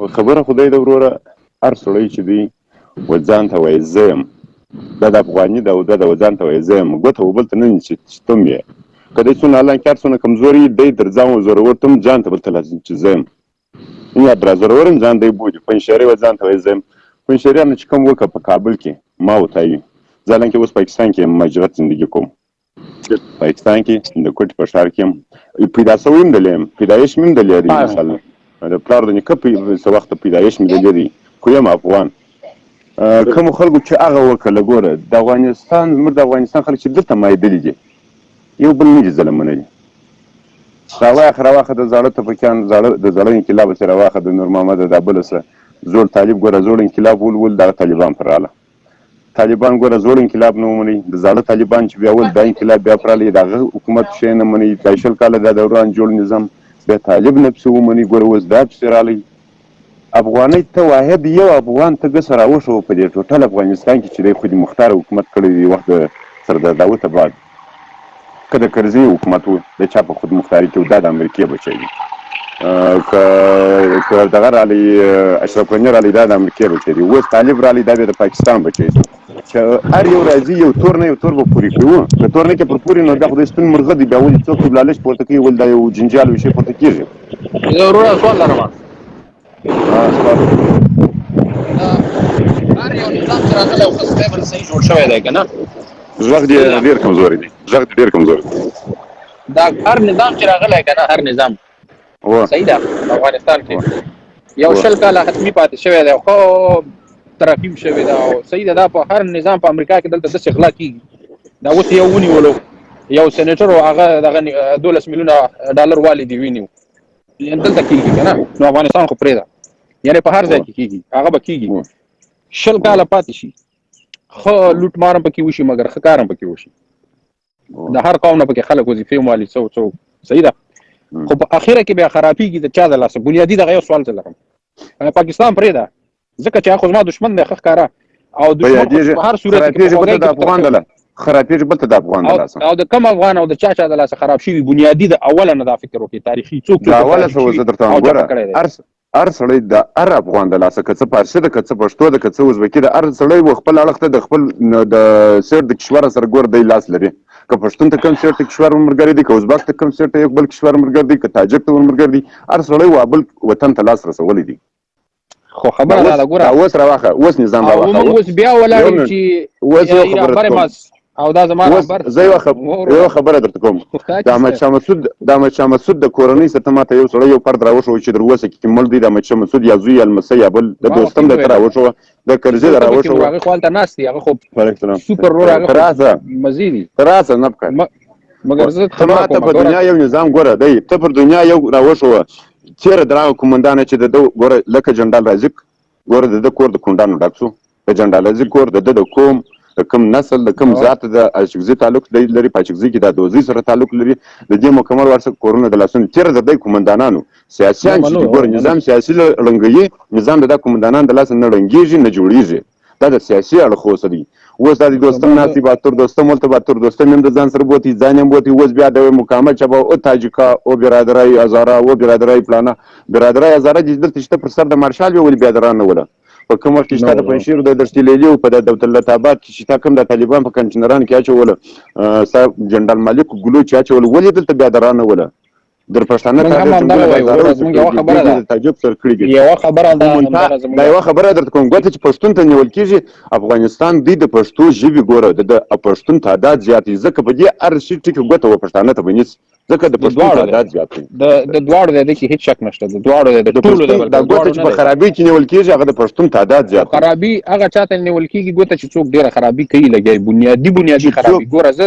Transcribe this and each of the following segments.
خبره خدای د وروره هر سړی چې دی و ځان ته وایي زه یم دا د افغاني ده او دا د ځان ته وایي زه یم ګوته و بل ته نه چې تم یې که دی څونه الان کې هر څونه کمزوري دی در ځان و زورور تم ځان ته بل ته لازم چې زه یم یا در زورور هم ځان دی بولي پنجشېري و ځان ته وایي زه یم پنجشېریانو چې کوم وکړه په کابل کې ما ورته وي زه الان کې اوس پاکستان کې یم مهاجرت زندګي کوم پاکستان کې د کوټې په ښار کې یم پیدا سوی هم دلې یم پیدایش مې هم دلې دی مثلا د پلار د نیکه په څه وخته پیدایش مې دلې دی خو یم افغان کومو خلکو چې هغه وکړله ګوره د افغانستان زموږ د افغانستان خلک چې دلته مایدلي دي یو بل نه دي ظلمونه دي راواخه د زاړه تفکیان د زاړه انقلاب چې راواخه د نور محمد د بله څه زوړ طالب ګوره زوړ انقلاب ول دغه طالبان پر راله طالبان ګوره زوړ انقلاب نه ومني د زاړه طالبان چې بیا ول دا انقلاب بیا پر رالی دغه حکومت شی نه مني دا شل کاله د دوران جوړ نظام بیا طالب نه پسې ومني ګوره اوس دا پسې رالی افغانۍ ته واحد یو افغان ته ګسه راوښوه په دې ټوټل افغانستان کې چې دی خودي مختار حکومت کړی دی وخت د سردار داود بعد که د کرزي حکومت و د چا په خود مختاري کې دا د امریکې بچی دی که دغه رالی اشرف غني رالی دا د امریکې بچی دی اوس طالب رالی دا بیا د پاکستان بچی دی چې هر یو راځي یو تور نه یو تور به پورې کوي که تور نه کې پر پورې نو دا خو د سپین مرغه دی بیا ولې څوک بلالش پورته کوي ول دا یو جنجال وشي پورته کېږي زه وروره سوال لرم هر یو نظام چې راغلی او ښه سټیبل صحیح جوړ شوی دی که نه غږ دې ډېر کمزوری دی غږ دې ډېر کمزوری دی دا هر نظام چې راغلی که نه هر نظام صحیح ده په افغانستان کې یو شل کاله حتمي پاتې شوی دی خو تراکیم شوی ده او صحیح ده دا په هر نظام په امریکا کې دلته داسې غلا کېږي دا اوس یو ونیولو یو سینیټر و هغه دغه 12 میلیونه ډالر والي دي ونیو دلته کېږي که نه نو افغانستان خو پرېږده یعنې په هر ځای کې کېږي هغه به کېږي شل کاله پاتې شي ښه لوټ مار هم پکې وشي مګر ښه کار هم پکې وشي د هر قوم نه پکې خلک وظیفې هم والي څه صحیح ده خو په اخره کې بیا خرابېږي د چا د لاسه بنیادي دغه یو سوال ته لرم پاکستان پرېږده ځکه چې خو زما دښمن دی ښه ښکاره او دښمن په هر صورت کې د افغان د خرابېږي بل ته د افغان د لاسه او د کم افغان او د چا د لاسه خراب شوي بنیادي د اوله نه دا فکر وکړي تاریخي څوک د اوله څه زه درته وایم ګوره هر سړی د هر افغان د لاسه که څه پارسي ده که څه پښتو ده که څه ازبکي ده هر سړی خپل اړخ ته د خپل د سیر د کشور سره ګور دی لاس لري که پښتون ته کم سیر ته کشور ورملګری دی که ازبک ته کم سیر ته یو بل کشور ورملګری دی که تاجک ته ورملګری دی هر سړی وا بل وطن ته لاس رسولی دی خو خبره دا ده ګوره اوس راواخه اوس نظام راواخه اوس بیا ولاړ چې خبره او دا زما خبر زه یو خبره درته کوم د احمد شاه مسعود د کورنۍ څخه ماته یو سړی یو فرد راوښو چې در اوسه کې مل دی د احمد شاه مسعود یا زوی یا لمسی یا بل د دوستم د راوښو د کرزي د راوښو هغه خپل ته ناس دی هغه خو سوپر رول هغه مزيدي تراسه نه بکړ مګر زه ته په دنیا یو نظام ګوره دی ته پر دنیا یو راوښو چیرې دراغه کومندان چې د ګوره لکه جنرال رازق ګوره د کور د کوندانو ډاک شو د جنرال رازق کور د کوم د کوم نسل د کوم ذات د اشغزي تعلق لري په اشغزي کې د دوزي سره تعلق لري د دې مکمل ورسره کورونه د لاسونو تیر د کومندانانو سیاسيان چې ګور نظام سیاسي لړنګي نظام د کومندانان د لاس نه لړنګيږي نه جوړيږي دا د سیاسي اړخ وسدي اوس د دوستم ناسي باتور دوستم ولته باتور دوستم هم د ځان سره بوتي ځان هم بوتي اوس بیا د مکمل چبا او تاجکا او برادرای ازارا او برادرای پلانا برادرای ازارا چې دلته شته پر سر د مارشال ویل برادرانه ولا په کوم وخت کې شته د پنځیر د درشتلیلی او په د دولت آباد کې شته کوم د طالبان په کنټینران کې اچول صاحب جنرال ملک ګلو چې اچول ولې دلته بیا درانه ولا در پښتانه تاجک سر کړی یو خبره دا یو خبره درته کوم ګوته چې پښتون ته نیول کېږي افغانستان د پښتو ژبې ګوره د پښتون تعداد زیات ځکه په دې ارشي ټکی ګوته و پښتانه ته بنیس ځکه د پښتون تعداد زیات د دواړو د کې هیڅ شک نشته د دواړو د ټولو د ګوته چې په خرابې کې نیول کېږي هغه د پښتون تعداد زیات خرابې هغه چاته نیول کېږي ګوته چې څوک ډیره خرابې کوي لګي بنیادی خرابې ګوره زه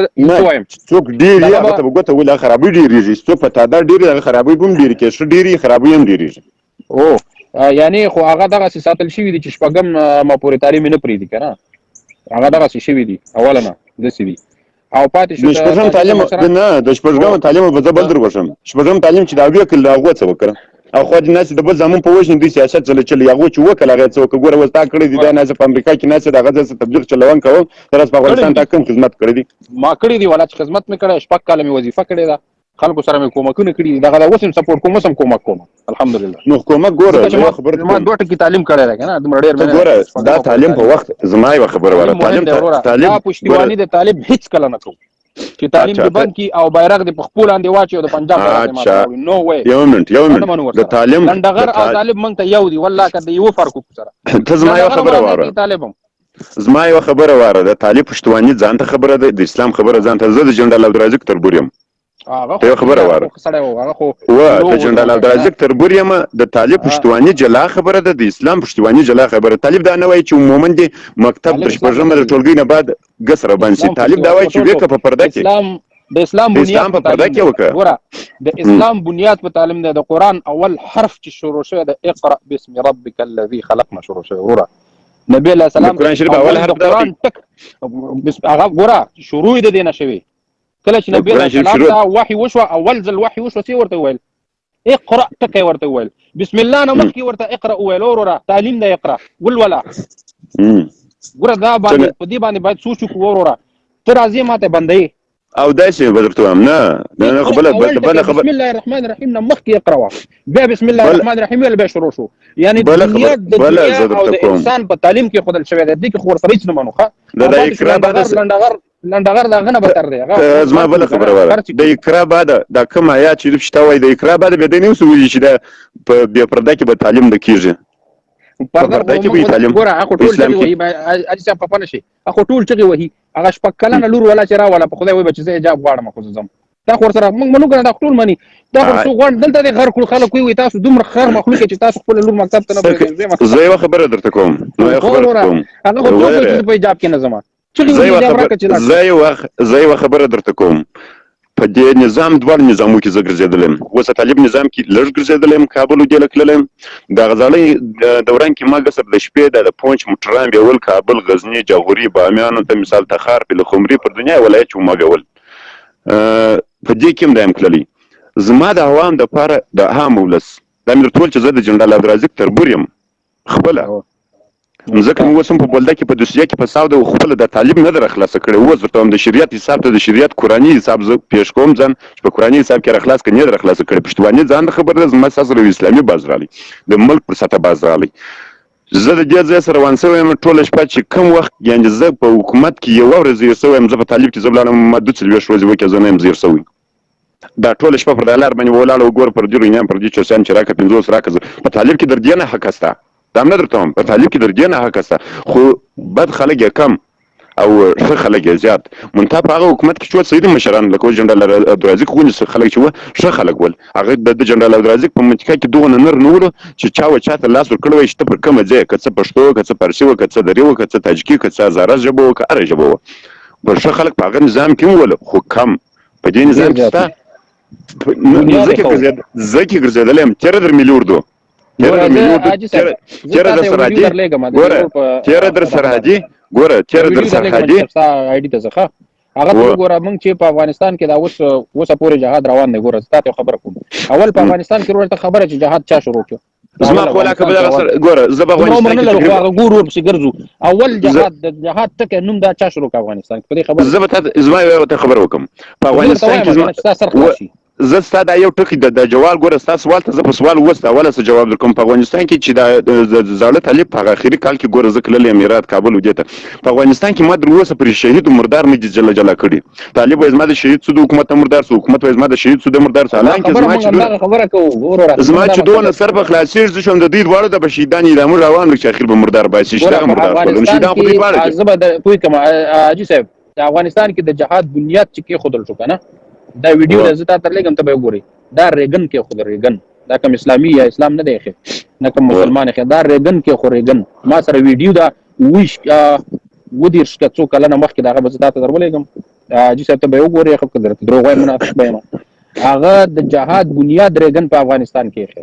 وایم څوک ډیر هغه ته ګوته ولا خرابې ډیریږي څوک په تعداد ډیر خرابې هم ډیر کې شو ډیری خرابې هم ډیریږي او یعنی خو هغه دغه ساتل شوی دي چې شپږم ما پورې تعلیم نه پریدي کنه هغه دغه شوی دي اوله نه د سی وی او پاتې شو د شپږم تعلیم نه د شپږم تعلیم په ځبل در وشم شپږم تعلیم چې دا بیا کله هغه څه وکړه او خو د ناس د بل زمون په وښنه د سیاست چل هغه چې وکړه هغه څه وکړه ګوره وستا کړی دي د ناس په امریکا کې ناس دغه څه تبلیغ چلوان کوم تر اوسه په افغانستان ته کوم خدمت کړی دي ما کړی دي ولا چې خدمت مې کړی شپږ کاله مې وظیفه کړې ده خلکو سره مې کومکونه کړي دي دغه اوس هم سپورټ کوم اوس هم کومک کوم الحمدلله. نو حکومت ګوره خبره ما 2 ټکي تعلیم کړی دی کنه دومره ډېر ګوره دا تعلیم په وخت زما یو خبره وره تعلیم پښتیواني د طالب هیڅ کله نه کوو چې تعلیم دې بند کی او بیرغ دې په خپل اندې واچي او د پنجاب سره نو وې یو منټ د تعلیم لنډغر او طالب مونږ ته یو دی والله کده یو فرق سره ته زما یو خبره وره طالبم زما یو خبره وره د طالب پښتواني ځان ته خبره ده د اسلام خبره ځان ته زه د جنرال عبدالرزاق تربور یم ته خبره وره د جنرال عبدالرزاق تربور یم د طالب پښتواني جلا خبره ده د اسلام پښتواني جلا خبره. طالب دا نه وایي چې عموما د مکتب تر شپږمه د ټولګي نه بعد ګسره باندې طالب دا وایي چې وکه په پرده کې د اسلام بنیاد په پرده کې وکړه ګوره د اسلام بنیاد په تعلیم ده. د قران اول حرف چې شروع شوی د اقرا باسم ربک الذي خلق نه شروع شوی ګوره نبی الله سلام قرآن شریف اول حرف دا هغه ګوره شروع د دینه شوی کله چې نبی الله سلام دا وحي وشو اول ځل وحي وشو سی ورته ویل اقرا تکي ورته ویل بسم الله نو مخکي ورته اقرا ویل ورا تعلیم د اقرا ولولا ګوره دا باندې په دې باندې باید سوچ وکړو ورا تر ازي ماته بندي او داسې بدرته هم نه خبره بسم الله الرحمن الرحیم نه مخکې اقرا بیا بسم الله الرحمن الرحیم ول به شروع شو یعنی بنیاد د دنیا او د انسان په تعلیم کې خدل شوی دی چې خور سره هیڅ نه منوخه د اقرا بعد لنډغر دا غنه بتر دی زما بل خبره وره د اقرا بعد دا کوم آیات چې شته وای د اقرا بعد به د نیو سوي چې د په بیا پرده کې به تعلیم د کیږي پرده کې به تعلیم ګوره هغه ټول چې وایي اجي څه په پنه شي هغه ټول چې وایي هغه شپک کله نه لور ولا چې را ولا په خدای وای بچ زه اجازه غواړم خو زم دا خور سره موږ منو کنه دا ټول مني دا خو څو غوړ دلته د غر کول خلک وي تاسو دومره خر مخلوق چې تاسو خپل لور مکتب ته نه بریږئ زه یو خبره درته کوم هغه خو ټول په جواب کې نه زما زه یو خبره درته کوم په دې نظام دوه نظامو کې زه ګرځېدلم اوس طالب نظام کې لږ ګرځېدلم کابل ودې لکلم د غزالۍ دوران کې ما قصر د شپې د پونچ موټران بیول کابل غزنی جغوري بامیان ته مثال تخار په لخمري پر دنیا ولایت چې ما بیول په دې کې مدام کړلی زما د عوام د پاره د عام ولس د امیر ټول چې زه د جنرال عبدالرزاق تربور یم خپل ځکه موږ اوس هم په بولده کې په دوسیه کې په ساوده خپل د طالب نه در خلاص کړی اوس ورته هم د شریعت حساب ته د شریعت قرآني حساب زه پیش کوم ځان چې په قرآني حساب کې راخلاص کړي نه در خلاص کړی پښتواني ځان خبر ده زما سره اسلامي باز رالی د ملک پر سطح باز رالی زه د دې ځای سره روان شوی یم ټوله شپه چې کوم وخت یعنې زه په حکومت کې یوه ورځ زیر شوی یم زه په طالب کې زه ولاړم ما 2 څلوېښت ورځې وکړې زه نه یم زیر شوی دا ټوله شپه پر دا لار باندې ولاړه وګوره پر دې روینیان پر دې چوسیان چې راکړه 50 راکړه په طالب کې در دې نه حق سته دا هم نه درته وایم په طالب کې در دې نه حق سته خو بد خلک یې کم او ښه خلک یې زیات منتها په هغه حکومت کې چې وه صحیح مشران لکه جنرال عبدالرزاق غوندې خلک چې وه ښه خلک ول هغه د جنرال عبدالرزاق په منطقه کې دغونه نر نه ولو چې چا و چاته لاس ورکړی وای چې ته پر کومه ځای که څه پښتو که څه فارسي وه که څه دري وه که څه تاجکي که څه هزاره ژبه وه که هره ژبه وه پر ښه خلک په هغه نظام کې وول خو کم په دې نظام کې شته زه کې ګرځېدلی یم 13 ملي اردو تیره در سرحدي ګوره در سرحدي آیډي ته ځخه هغه ګوره موږ چې په افغانستان کې دا اوس پورې جهاد روان دی ګوره تاسو خبره کوم اول په افغانستان کې ورته خبره چې جهاد چا شروع کړ زما خو لا کبه ګوره زه په افغانستان کې ګورو په ګرځو اول جهاد ته نوم دا چا شروع کړ افغانستان کې په دې خبره زه به زما یو ته خبر وکم په افغانستان کې زه ستا دا یو ټکی د جواب ګوره ستا سوال ته زه په سوال وست اوله څه جواب درکوم په افغانستان کې چې د زاړه طالب په هغه اخري کال کې ګوره زه تللی یم هرات کابل ودې ته په افغانستان کې ما در اوسه پرې شهید و مردار نه دي جلا کړي طالب وایي زما د شهید سو د حکومت مردار سو حکومت وایي زما د شهید سو د مردار سو حالانکه زما چې دونه سر په خلاصېږي زه شم د دوی دواړو د به شهیدان یې دا موږ روان چې اخر به مردار باسي چې دغه مردار کړل شهیدان خو دوی دواړه زه به پوه کوم حاجي صاحب د افغانستان کې د جهاد بنیاد چې کېښودل شو که نه دا ویډیو د زه تا ته لېږم ته به یې وګورئ دا ریګن کې خو ریګن دا کوم اسلامي یا اسلام نه دی ښه نه کوم مسلمان ښه دا ریګن کې خو ریګن ما سره ویډیو دا ویش ودېرش که څو کلونه مخکې د هغه به زه تا ته در ولېږم حاجي صاحب ته به یې وګورئ ښه که درته دروغ وایم منافق به یم هغه د جهاد بنیاد ریګن په افغانستان کې ښه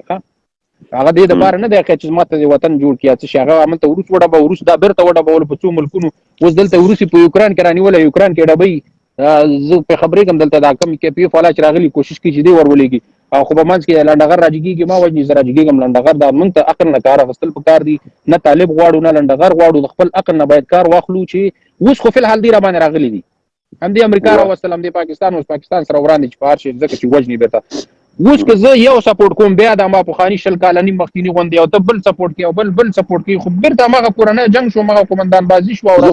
هغه دې دپاره نه دی ښه چې ما ته دې وطن جوړ کړي څه شي هغه هملته وروس وډبه وروس دا بېرته وډبولو په څو ملکونو اوس دلته وروسي په یوکران کې رانیولی یوکران کې ډبۍ زه په خبرېږم دلته دا کم کې پی ایف والا چې راغلي کوشش کوي چې دې ور ولېږي او خو په منځ کې لنډغر راجګېږي ما وایي زه راجګېږم لنډغر دا موږ ته عقل نه کار اخیستل پکار دي نه طالب غواړو نه لنډغر غواړو د خپل عقل نه باید کار واخلو چې اوس خو فی الحال دې را باندې راغلي دي همدې امریکا راوستل همدې پاکستان اوس پاکستان سره وړاندې چې په هر شي ځکه چې وجنې بیرته اوس که زه یو سپورټ کوم بیا د ما پخواني 20 کالني مخکینی غوندې او ته بل سپورټ کوي او بل سپورټ کوي خو بیرته هغه کورنۍ جنګ شو هغه قومندان بازي شو او زه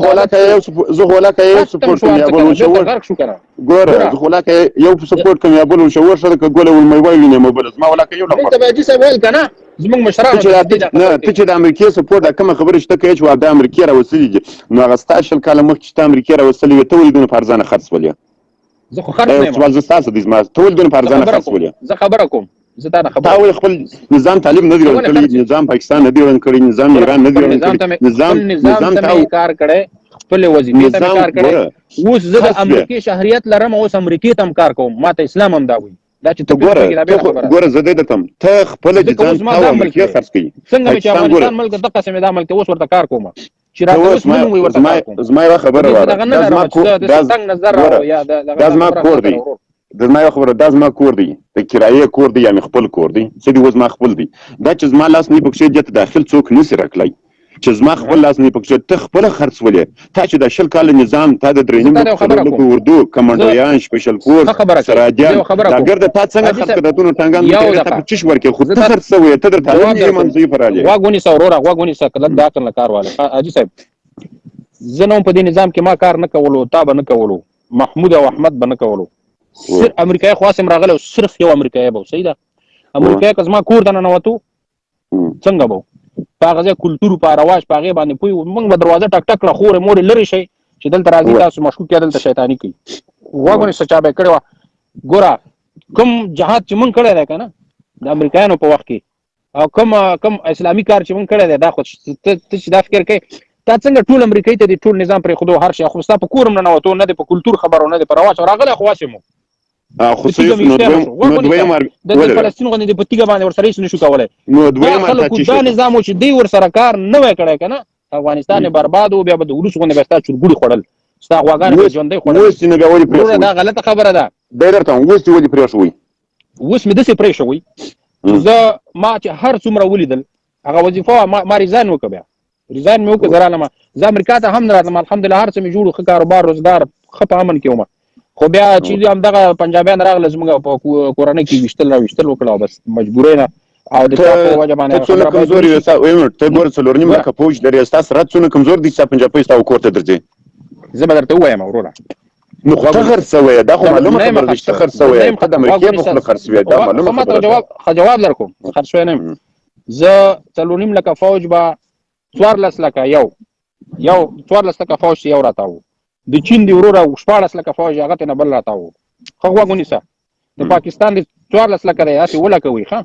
هولاکه یو سپورټ کوم یا بل شو غرق شو کنه ګوره زه هولاکه یو سپورټ کوم یا بل شو ورشه که ګول ول موبایل نه موبایل ما هولاکه یو ته به چې سوال کنه زمونږ مشرانو نه ته چې د امریکای سپورټ کوم خبره شته کوي چې د امریکای راوصلې نو هغه 20 کال مخکې چې امریکای راوصلې ته ولې په ارزانه خرڅ ولې زه خو خرڅ نه یم زه تاسو د ما ته ولې په ارزانه خرڅ ولې زه خبره کوم زه تا خبره تاول خپل نظام تعلیم نه دی ورکړی نظام پاکستان نه دی ورکړی نظام ایران نه دی ورکړی نظام ته کار کړي خپل وظیفه ته کار کړي اوس زه د امریکای شهریت لرم اوس امریکای ته کار کوم ماته اسلام هم دا وایي دا چې ته ګوره زه دې ته ته خپل د ځان ته امریکای خرڅ کړي څنګه چې افغانستان ملک د قسم د عمل ته اوس ورته کار کوم چې راځي نو وي ورته کار کوم زما یو خبره وره دا زما کور دی د ما یو خبره دا زما کور دی د کرایې کور دی یا خپل کور دی چې دی وز ما خپل دی دا چې زما لاس نه پکې جته داخل څوک نسی راکلای چې زما خپل لاس نه پکې ته خپل خرڅ ولې تا چې د 20 کال نظام تا د درېنیم په اردو کمانډویان سپیشل فورس سراجان دا ګرد تا څنګه خرڅ کړه ټنګان ته چش ورکه خو ته خرڅ وې ته د تعلیم یې منځي پراله واغونی سورورا واغونی سکل دا کړل کارواله اجي صاحب زنه په دې نظام کې ما کار نه کولو تا به نه کولو محمود او احمد به نه کولو سر امریکای خاصم راغله صرف یو امریکای به صحیح ده امریکای کزما کور دنه نوتو څنګه به پاغه کلچر په رواج پاغه باندې پوي موږ به دروازه ټک ټک خور مور لري شي چې دلته راځي تاسو مشکوک کېدل ته شیطانی کوي واغونه سچا به کړو ګورا کوم جهاد چې موږ کړی دی کنه د امریکایانو په وخت کې او کوم اسلامي کار چې موږ کړی دی دا خو ته چې دا فکر کوي تا څنګه ټول امریکای ته د ټول نظام پر خودو هر شي خو ستا په کورم نه وته نه د په کلچر خبرونه نه د پر رواج راغله خواسمو خو څه نو دویم د فلسطین غونډې په تیګه باندې ورسره هیڅ نشو کولای نو دویم دا نظام چې دی ورسره کار نه وای کړی کنه افغانستان برباد او بیا به د ورس غونډه بستا چورګوړي خړل ستا غواګان ژوندې خړل اوس نه به ولې پرې دا غلطه خبره ده درته اوس ولې پرې شوی اوس مې د څه پرې شوی زه ما چې هر څومره ولیدل هغه وظیفه ما ریزاین وکړ ریزاین مې وکړ زرالمه زه امریکا ته هم راتلم الحمدلله هر څه مې جوړ خ کاروبار روزګار خپ امن کېوم خو بیا چې هم دغه پنجابیان راغله زموږ په کورنۍ کې وشتل وکړه بس مجبورې نه او د تاسو وجه باندې څونه کمزوري وسه ویمر ته ګور څلور نیمه کا پوج لري تاسو رات څونه کمزور دي چې پنجاب پیسې او کوټه درځي زه به درته وایم وروره نو خو تخر سوی دا خو معلومه خبره ده تخر سوی قدم کې په خپل خرڅوي دا معلومه خبره جواب درکوم خرڅوي نه زه څلورنیم لکه فوج با 14 لکه یو 14 لکه فوج یو راتاو د چین دی وروره 14 لکه فوج هغه ته نه بل راتاو خو واغونی سه د پاکستان د 14 لکه راځي ولکوي ښه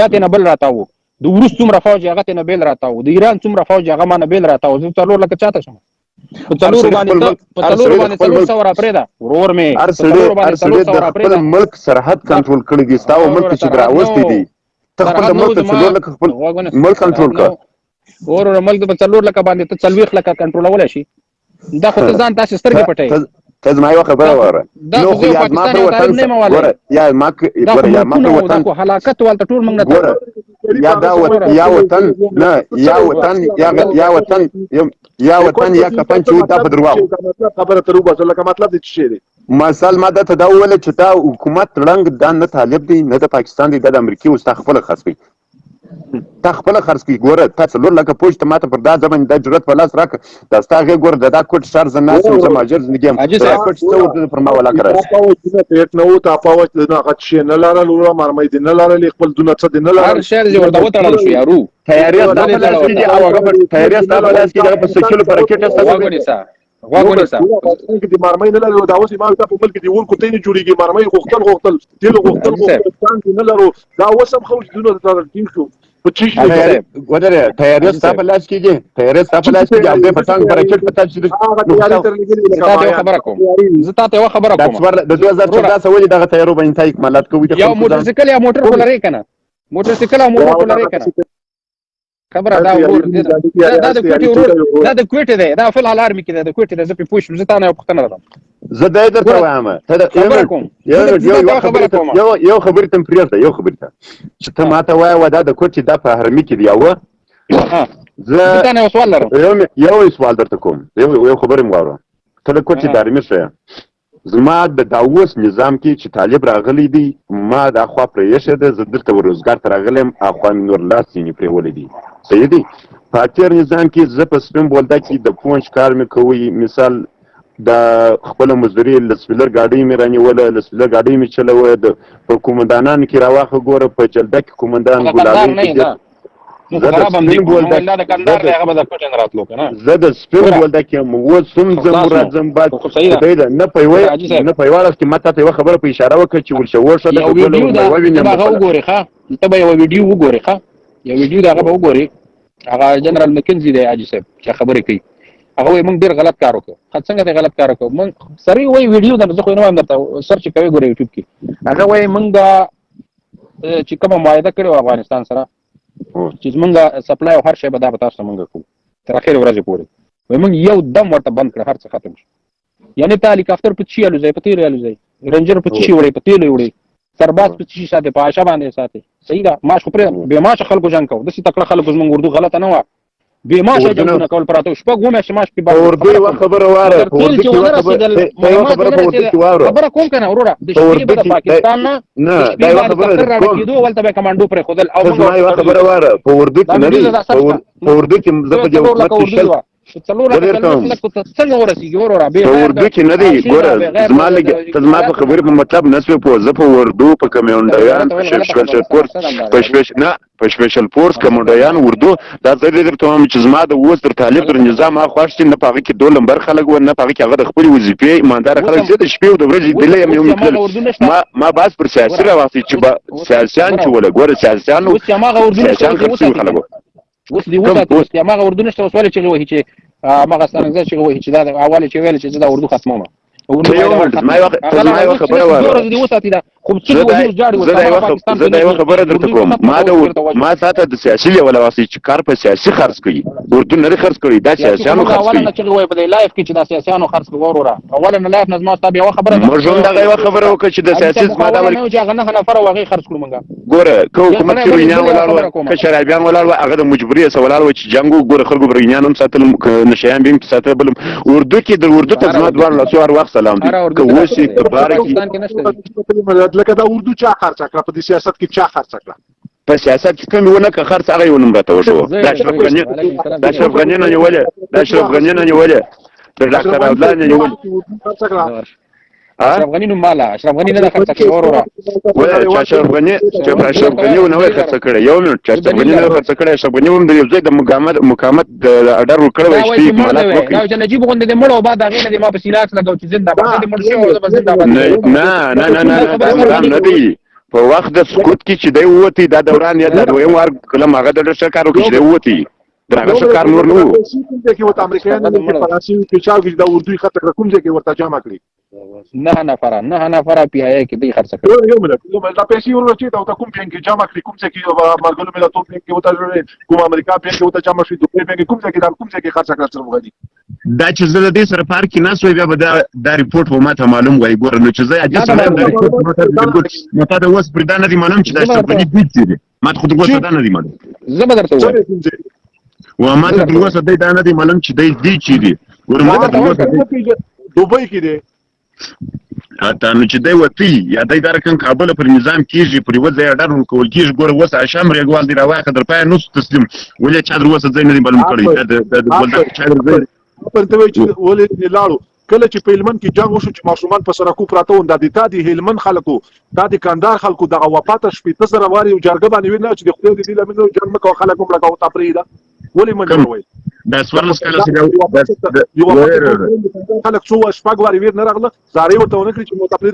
دا ته نه بل راتاو د روس څومره فوج هغه ته نه بل راتاو د ایران څومره فوج هغه ما نه بل راتاو زه څلور لکه چاته شم په څلور باندې څلور اپریدا ورور می خپل ملک سرحد کنټرول کړی دي تاسو ملک چې دراوستي دي خپل ملک څلور لکه خپل ملک کنټرول کړ ورور ملک په څلور لکه باندې ته 40 لکه کنټرول ولای شي دا خو ته ځان تاسو سترګې پټای ته زما یو خبره وره نو خو یا ما په وطن یا ما په وطن خو هلاکت ولته ټول موږ نه یا دا یا وطن نه یا وطن یا کفن چې دا په درواغ خبره تر وباسه لکه مطلب دې څه دی مثال ما دا تداول چې دا حکومت رنګ دا نه طالب دی نه د پاکستان دی د امریکای او خپل خاص کوي تا خپل خرڅ کی ګوره تاسو لور لکه پوښت ماته پر دا ځمن د جرأت په لاس راک دا ستاغه ګوره دا کوټ شر زناس سماجر زندګیم دا کوټ څو پر ما ولا کړی تاسو چې پیټ نو تاسو نه غټ شي نه لاره لور مارمې دي نه لاره خپل دونه څه دي نه لاره هر شهر چې ورته وتړل شو یارو تیاری ستاسو لاس کې او هغه تیاری ستاسو لاس کې د 5 کیلو پر راکټ تاسو واګونی سا کې د مارمې نه لاره دا اوس ما ته په ملک دی ور کوتې نه جوړیږي مارمې غوښتل دل غوښتل نه لاره دا اوسم خو دونه ټیم شو ودره تیاری ستاسو لاس کې دي تیاری ستاسو لاس کې د پټنګ پر راکټ پتا چې خبره کوم زه تاسو خبره کوم د 2014 ولې دغه تیارو باندې تای اکمالات کوي یو موټرسایکل یا موټر ولري کنه موټرسایکل او موټر ولري کنه خبره دا ور دا د کوټې دی دا فل الارم کې د کوټې د زپې پوښ زه تاسو نه پختنه راځم زه دا درته وایم ته یو خبرې تم پریږده یو خبرې ته چې ته ماته وایې ودا د کوټې دا په هرمی کې دی او زه تاسو سوال لرم یو سوال درته کوم یو خبرې مغواړم ته د کوچې دارمي شه زما د داوس نظام کې چې طالب راغلی دی ما د اخوا پرېښې ده زه دلته روزګار ته راغلی یم اخوا مې نور لاس ځینې پرېولی دي صحیح دی په تېر نظام کې زه په سپین بولده کې د پونچ کار مې کوی مثال د خپله مزدوري لسپیلر ګاډۍ مې رانیوله لسپیلر ګاډۍ مې چلوه په کومندانانو کې راواخه ګوره په جلده کې کومندان ګلالۍ زه د سپین بولده کې یم اوس هم زه راځم بعد خدای ده نه په یوه ورځ کې ما تا ته یوه خبره په اشاره وکړه چې ورشه ده ته به یوه ویډیو وګورې ښه یو ویډیو د هغه به وګورې هغه جنرال مکنزي دی حاجي صاحب چې خبرې کوي هغه وایي موږ ډېر غلط کار وکړو څنګه دی غلط کار وکړو موږ سړی وایي ویډیو ده زه خو یې نه وایم درته سرچ کوئ ګورئ یوټیوب کې هغه وایي موږ چې کومه معاهده کړې وه افغانستان سره چې زمونږ سپلای او هر شی به دا به تاسو ته موږ کوو تر اخرې ورځې پورې وایي موږ یو دم ورته بند کړه هر څه ختم شو یعنې ته هلیکاپټر په څه الوځئ په تیلو الوځئ رنجر په څه وړئ په تیلو یې وړئ سرباز په څه ساتي په عاشه باندې ساتي صحیح ده معاش خو پرې بې معاشه خلکو جنګ کوو داسې تکړه خلکو زموږ اردو غلطه نه وه بې معاشه جنګونه کول پراته شپږ اووه میاشتې معاش پرې اردو یوه خبره واوره خبره کوم که نه وروره د شپې به د پاکستان نه د شپې به د سفر راډکېدو ولته به کمانډو پرېښودل او زما یوه خبره واوره په اردو کې نه دی په اردو کې زه په دې حکومت کې شل څنګه ورسېږي وروره په اردو کې نه دی ګوره زما لږ ته زما په خبرې په مطلب نه شوې پوه زه په اردو په کمانډویان په سپیشل فورس کمانډویان اردو دا زه دې درته وایم چې زما د اوس در طالب در نظام هغه خوښ چې نه په هغه کې دوه لمبر خلک وو نه په هغه کې هغه د خپلې وظیفې ایمانداره خلک زه د شپې او د ورځې ډیلی یم یو مې تلل ما بحث پر سیاسي راواخلي چې سیاسیان چې وله ګوره سیاسیان خلک اوس دې وساتي اوس هماغه اردو نشته اوس ولې چغې وهي چې هماغه ستانکزی چغې وهي چې دا اول چې ویل چې زه دا اردو ختموم زه د یوه خبره درته کوم ما تاته د سیاسي لیوله واخلي چې کار په سیاسي خرڅ کوي اردو نه دی خرڅ کړی دا سیاسیانو خرڅ کوي اول نه چغې وایي په دې لایف کې چې دا سیاسیانو خرڅ کوي وروره اول نه لایف نه زما ستا بیا یوه خبره موږ هم دغه یوه خبره وکړه چې د سیاسي زما دا نه چې هغه 9 نفره وو هغې خرڅ کړو موږ ګوره که حکومت کې روینیان ولاړ وه که شرابیان ولاړ وه هغه د مجبوري هسه ولاړ وه چې جنګ وګوره خلکو به روینیان هم ساتل نشیان به هم ساتل بل اردو کې د اردو ته زما دواړو لاسو هر وخت سلام دی که اوس یې په باره کې لکه دا اردو چا خرڅه کړه په دې سیاست کې چا خرڅه کړه په سیاست کې کوم ونه که خرڅ هغه یې ونوم راته وشو دا اشرف غني نه نیولې د ډاکټر عبدالله نه نیولې اشرف غني نوم مالا اشرف غني نه خرڅ کړی وروره چې اشرف غني ونه خرڅ کړی یو منټ چې اشرف غني نه خرڅ کړی اشرف غني هم د یو ځای د مقاومت د اډر ورکړی وای چې مالک وکړي دا چې نجیب غوندې د مړ او بعد هغې نه د ما په سیلاکس لګو چې زنده باد د مړ شوی زه به زنده باد نه نه دی په وخت د سکوت کې چې دی ووتی دا دوران یا د دویم وار کله هغه د ډېر ښه کار وکړي چې دی ووتی د هغه ښه کار نور نه و کوم ځای کې ورته امریکایان د فرانسې پیچاو کې دا اردو خط کړه کوم ځای کې ورته جمع کړي 9 نفره پی آی کې دوی خرڅ کړي یو منټ دا پیسې ورچې دا کوم بانک کې جمع کړي کوم ځای کې ملګرو ملتونو بانک کې وته کوم امریکا بانک کې وته جمع شي دوی بانک کوم ځای کې خرڅ کړه سره وغدي دا چې زه د دې سره پارک کې ناست وای بیا به دا ریپورت به ماته معلوم وای ګوره نو چې زه اجازه وایم دا ریپورت ماته د اوس پرې دا نه دي معلوم چې دا اشرفغني دوی دي ماته خو د اوس دا نه دي معلوم زه به درته وایم ماته د اوس دا نه دي معلوم چې دی چیرې ګوره ماته د اوس دوبۍ کې دی اته نو چې دی وتی یا دی دا رقم کابل پر نظام کېږي پر یوه ځای اډر ورکول کېږي ګوره اوس اشام ریګوال دی راواخه در پای نو تسلیم ولې چا در اوس ځای نه دی معلوم کړی د بلدک چا در ځای پرته وی چې ولې لاړو کله چې په هلمند کې جنګ وشو چې ماشومان په سرکو پراته و د هلمند خلکو د کندهار خلکو دغه وفاته شپېته زره وارې یو جرګه باندې ویل چې د خدای دې لمنو جنګ مکو خلک هم لګاو تفریح ده ولې منځ وای دا سوالس کله چې خلک څو شپږ وارې ویر نه راغله زارې ورته ونه کړی چې مو تفریح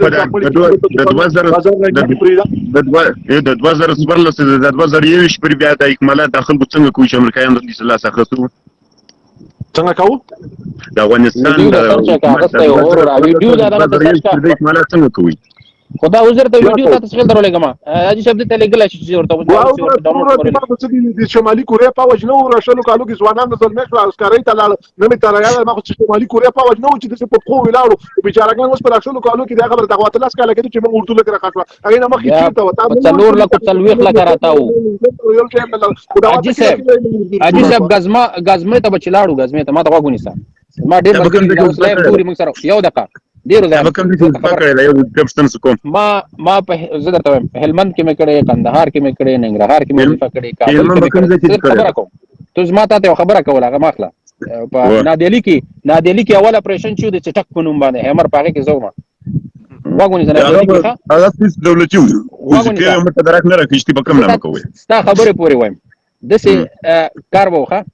د 2014 پر بیا د اکمالات داخل کو څنګه کوي چې امریکایان د اصلاح ساختو څنګه کوو د افغانستان د ویډیو دا د اکمالات څنګه کوي خدا وزر ته ویډیو تاسو څنګه درولګم اجي شپ ته لګل شي ورته د شمالي کوریا په وجنو راشلو کالو کې ځوانان د زلمه شو اسکاري ته لاړ نه می تر یاد ما خو شمالي کوریا په وجنو چې د په خو ولاړو بیچارهګان اوس په راشلو کالو کې دا خبره د غواتل اس کاله کې چې موږ اردو لګره خاطر هغه نه مخکې چیرته وتا څلور لکه څلويخ لکه راتاو اجي شپ غزمه ته بچلاړو غزمه ته ما ته وګونی سم ما ډېر اوس لایو پوری موږ سره یو دقه ډیرو ځای ما په زه درته وایم هلمند کې مې کړې کندهار کې مې کړې ننګرهار کې مې کړې کابل کې مې کړې خبره کوم ته زما ته خبره کوله هغه ماخله په نادلی کې اول اپریشن شو د چټک په نوم باندې همر پاګه کې زوما واګونی زنه هغه هیڅ دولتي و چې متدارک نه راکېشتي په کم نه کوي ستا خبره پوری وایم دسه کار ووخه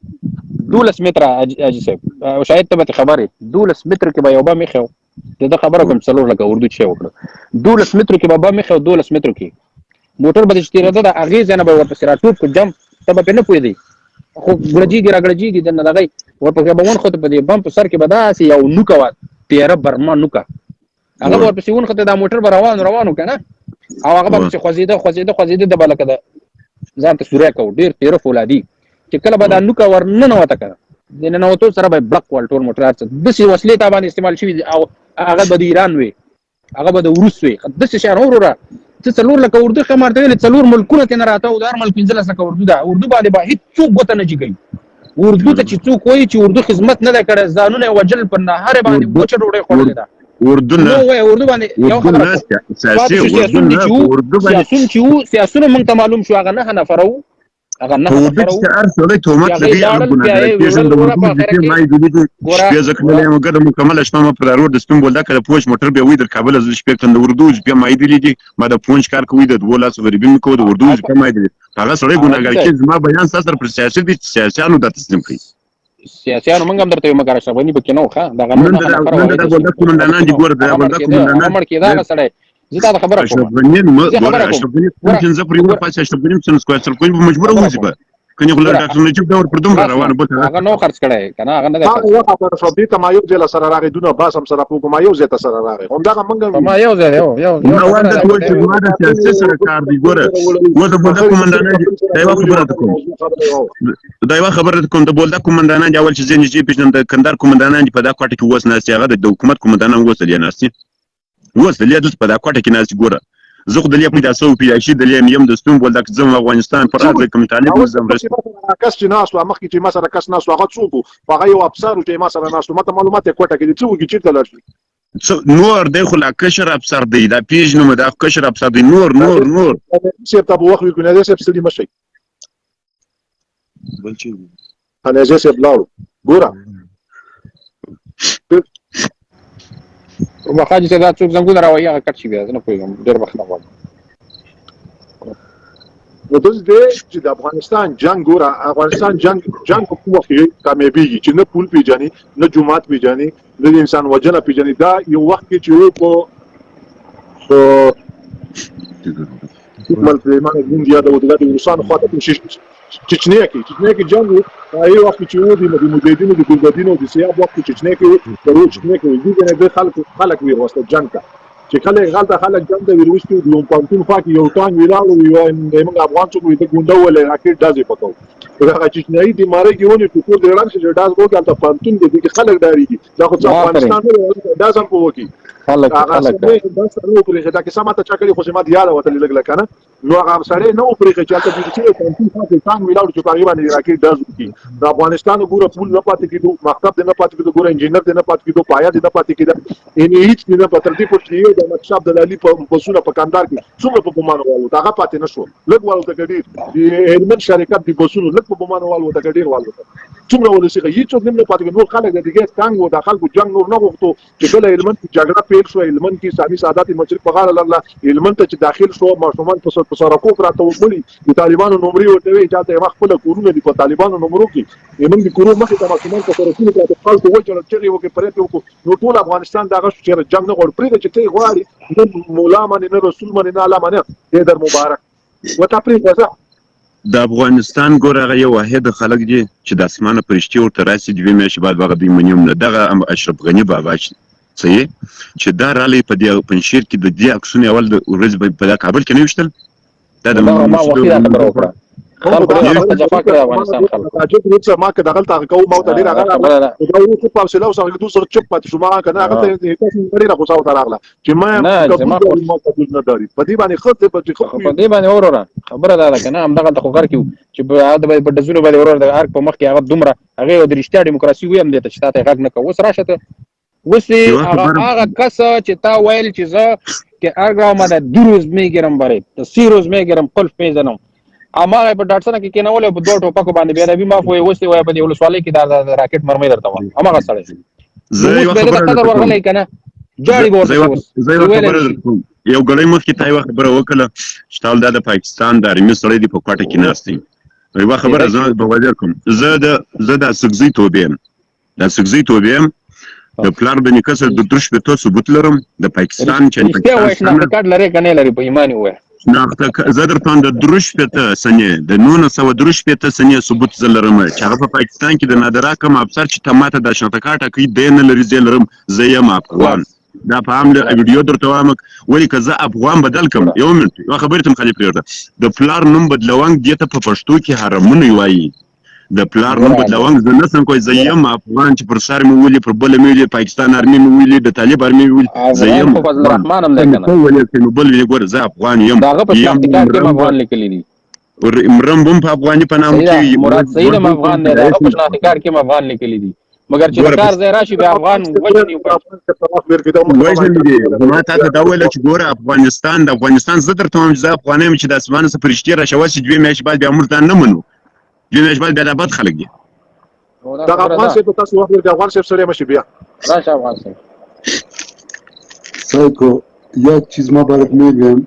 12 متره اجي صاحب او شاید ته خبره 12 متر کې به یو به مخو دا خبره کوم څلور لکه اردو چې وکړه 12 متر کې بابا مخه 12 متر کې موټر به تیرې ده اغه ځنه به ورته سره ټوپ کو جم ته به نه پوي دی خو ګړجیږي د نه لګي ورته به ون خو ته په بم په سر کې بداسي یو نوکا تیره برما نوکا هغه ورته سیون خو ته دا موټر به روانو کنه او هغه به چې خوځیده د بلکه ده ځان ته سوریا کو ډیر تیره فولادي چې کله به دا نوکا ورننه وته کنه د ننوتو سره به بلک ول ټول موټر ارڅ د سی وسلې ته باندې استعمال شوی او هغه به د ایران وي هغه به د روس وي د څه شهر وروره چې څلور لکه اردو خمارته ویل څلور ملکونه ته نه راته او د هر ملک 15 لکه اردو ده اردو باندې به هیڅ څوک غوته نه جګي اردو ته چې څوک وایي چې اردو خدمت نه کړي ځانونه وجل پر نهار باندې بوچ ډوډۍ خورل ده اردو نه وای اردو باندې یو خبره سیاسونه موږ ته معلوم شو هغه نه نفرو هغه نه فرو ارسله تومت لګي پیژن د اردو چې ما یې دي چې ځکه له موږ د مکمل شپه پر روډ د سپین بولدا کله پوش موټر به وې در کابل از شپې تند اردو چې ما یې دي ما د پونچ کار کوي د دولاس غریبین کو د اردو چې ما یې دي هغه سره ګونګر کې ما بیان سره پر سیاست دي سیاسيانو د تسلیم کړي سیاسيانو موږ هم درته مګر شبني بکې نو ښه دا غمن د بولدا کومندانان دي ګور د بولدا کومندانان امر کې دا سره زه دا خبره کوم اشرفغنی چې زه پرې ورپاسه اشرفغنی څنګه سکوای سره کوم مجبور وځي به کني خلک ډاکټر نه چې دا ور پر دومره روانه بوته هغه نو خرڅ کړي کنه هغه نه دا خبره شو دي ته ما یو ځل سره راغی دونه باس هم سره په ما یو ځل سره راغی هم دا منګ ما یو ځل یو نو وانت ټول چې ګوره چې سره کار دی ګوره و د بولدا کومندانان دا یو خبره کوم د بولدا کومندانان اول چې زین چې پیژنم د کندهار کومندانان په دا کوټه کې وس نه هغه د حکومت کومندانان وسل یا ناسي وسل یا د په دا کوټه کې ناس ګوره زه خو د لې پیدا سو پیاشي د لې یم د ستون بولدا زم افغانستان پر اړه کوم طالب زم رسم کس چې ناس او مخکې چې ما سره کس ناس هغه څوک هغه یو افسر چې ما سره ناس ماته معلومات کوټه کې څوک چې چیرته لري نور د خو لا کشر افسر دی دا پیژنم دا کشر افسر دی نور چې ته په وخت کې نه زه سپسلی مشي بلچې انا زه سپ لاړو ګوره وخاجي ته دا څوک څنګه راوي هغه کټ شي بیا نه کوم ډېر وخت نه غواړم نو د دې چې د افغانستان جنگ ګوره افغانستان جنگ په کوم وخت کې کامیابیږي چې نه پول پیژني نه جماعت پیژني نه انسان وجنه پیژني دا یو وخت کې چې وو په مل پریمان ګوندیا د روسانو خواته چچنیا کې جنگ یو وخت چې وو د مجاهدینو د ګلبدینو د سیاب وخت چچنیا کې چچنیا کې دي نه خلک وی واسطه جنگ کا چې کله غلطه خلک جنگ د ویروستو د پانتون فاکي یو ټانګ ویراله یو موږ افغان څوک د ګونډه ولې راکټ دازې پکاو دا چچنیایي د ماره کې ونی ټکور د رنګ چې داز وکړ ته پانتون د خلک داریږي دا خو افغانستان دا ځم په وکی خلک دا سره پرې دا کې سماته چا کړی خو سمات یاله وته لګل کنه نو هغه سره نو پرې چې تاسو د چې پانتون فاکي ټانګ ویراله چې تقریبا راکټ داز وکړي د افغانستان ګوره پول نه پاتې کېدو مکتب نه پاتې کېدو ګوره انجینر نه پاتې کېدو پایا نه پاتې کېدو ان هیڅ نه په ترتیب پټیو د مکتب د لالي په بسونه په کاندار کې څومره په بمانو والو هغه پاتې نشو لګ والو ته ګډیر د هلمند شرکت د بسونو لګ په بمانو والو ته ګډیر والو څومره ولسی هیڅ څوک نه پاتې نو خلک د دې څنګه و داخل کو جنگ نور نه وختو چې کله هلمند کې جګړه پیل شو هلمند کې سامي سادات مشرق په غاړه الله هلمند ته چې داخل شو ماشومان په سرکو پراته ومړي د طالبانو نومري ورته وی چې ته خپل کورونه دي په طالبانو نومرو کې هلمند د کورو مخې ته ماشومان په سرکو پراته خلک وځل چې یو کې پرته وکړو نو ټول افغانستان دغه چې جنگ نه غوړ پرې چې ته غواړي نه مولا باندې نه رسول باندې نه الله باندې دې در مبارک وته پرې وځه د افغانستان ګوره یو واحد خلک دي چې د اسمانه پرشتي ورته راسي دوی مې شي بعد وغه دوی منیم نه دغه اشرف غنی بابا چې صحیح چې دا رالی په دې پنځشیر کې د دې عکسونه اول د ورځ په کابل کې نه وشتل دا د ما وختي دا خبره وکړه خلکو ډېر جفا کړې افغانستان خلکو تعجب وکړ ما که دغلت هغه کوم او ته ډیر هغه دا یو څه په سلو سره دوه سره چپ پاتې شو ما کنه هغه ته تاسو ډیر غوسه وته راغله چې ما نه داري په دې باندې خود په دې باندې اورره خبره ده کنه هم دغه خو کار کیو چې په دزونو باندې اورره د ارک په مخ کې هغه دومره هغه د رښتیا دیموکراسي ویم دي چې تاسو غږ نه کوو اوس راشه هغه کس چې تا ویل چې زه که ارګراو ما د 2 روز میگیرم برای د 3 روز میگیرم قلف میزنم اما په ډاټسن کې کېنول په دوه ټوپکو باندې بیا د بیما فوې وسته وای په دې ولسوالۍ کې دا راکټ مرمۍ درته وای هغه سره زه یو خبره ورغلې کنه جاړي ورته یو غړی مخ کې تای خبره وکړه چې تاسو د پاکستان د ارمي سره دی په کوټه کې ناستي یو خبره زه به وځر کوم زه د سګزي توبېم د پلان د نکسر د درش په تو ثبوت لرم د پاکستان چې پاکستان کارت لري کنه لري په ایمانی وای ناخته زه درته د دروش پته سنې د 900 دروش پته سنې ثبوت زلرم چې هغه په پاکستان کې د نادرا کوم افسر چې تماته د شنطه کاټه کوي دین لري زلرم زه یم افغان دا په عام ویډیو درته وایم ولی که زه افغان بدل کوم یو منټ یو خبره تم خلیفه ورته د پلار نوم بدلوان دته په پښتو کې حرمونه وایي د پلار نوم بدلوان زه نه سم کوی زه یم افغان چې پر سر مې ولي پر بل مې ولي پاکستان ارمي مې ولي د طالب ارمي ولي زه یم فضل الرحمن هم لیکنه ولې چې بل وی ګور زه افغان یم داغه په شاکار کې افغان لیکلی دي مرم بم په افغاني په نام کې مراد سید افغان نه داغه په شاکار کې افغان لیکلی دي مگر چې کار ځای راشي به افغان وجنی ما ته دا ویل چې ګوره افغانستان د افغانستان زه درته وایم چې افغانیم چې د اسمانه څخه فرشتي راشوي چې دوی مېش بعد بیا مردان نه منو دوی مېش بعد بیا بد خلک دي دا افغان څه په تاسو وخت د افغان څه سره مشي بیا راشه افغان څه سایکو یک چیز ما برات میگم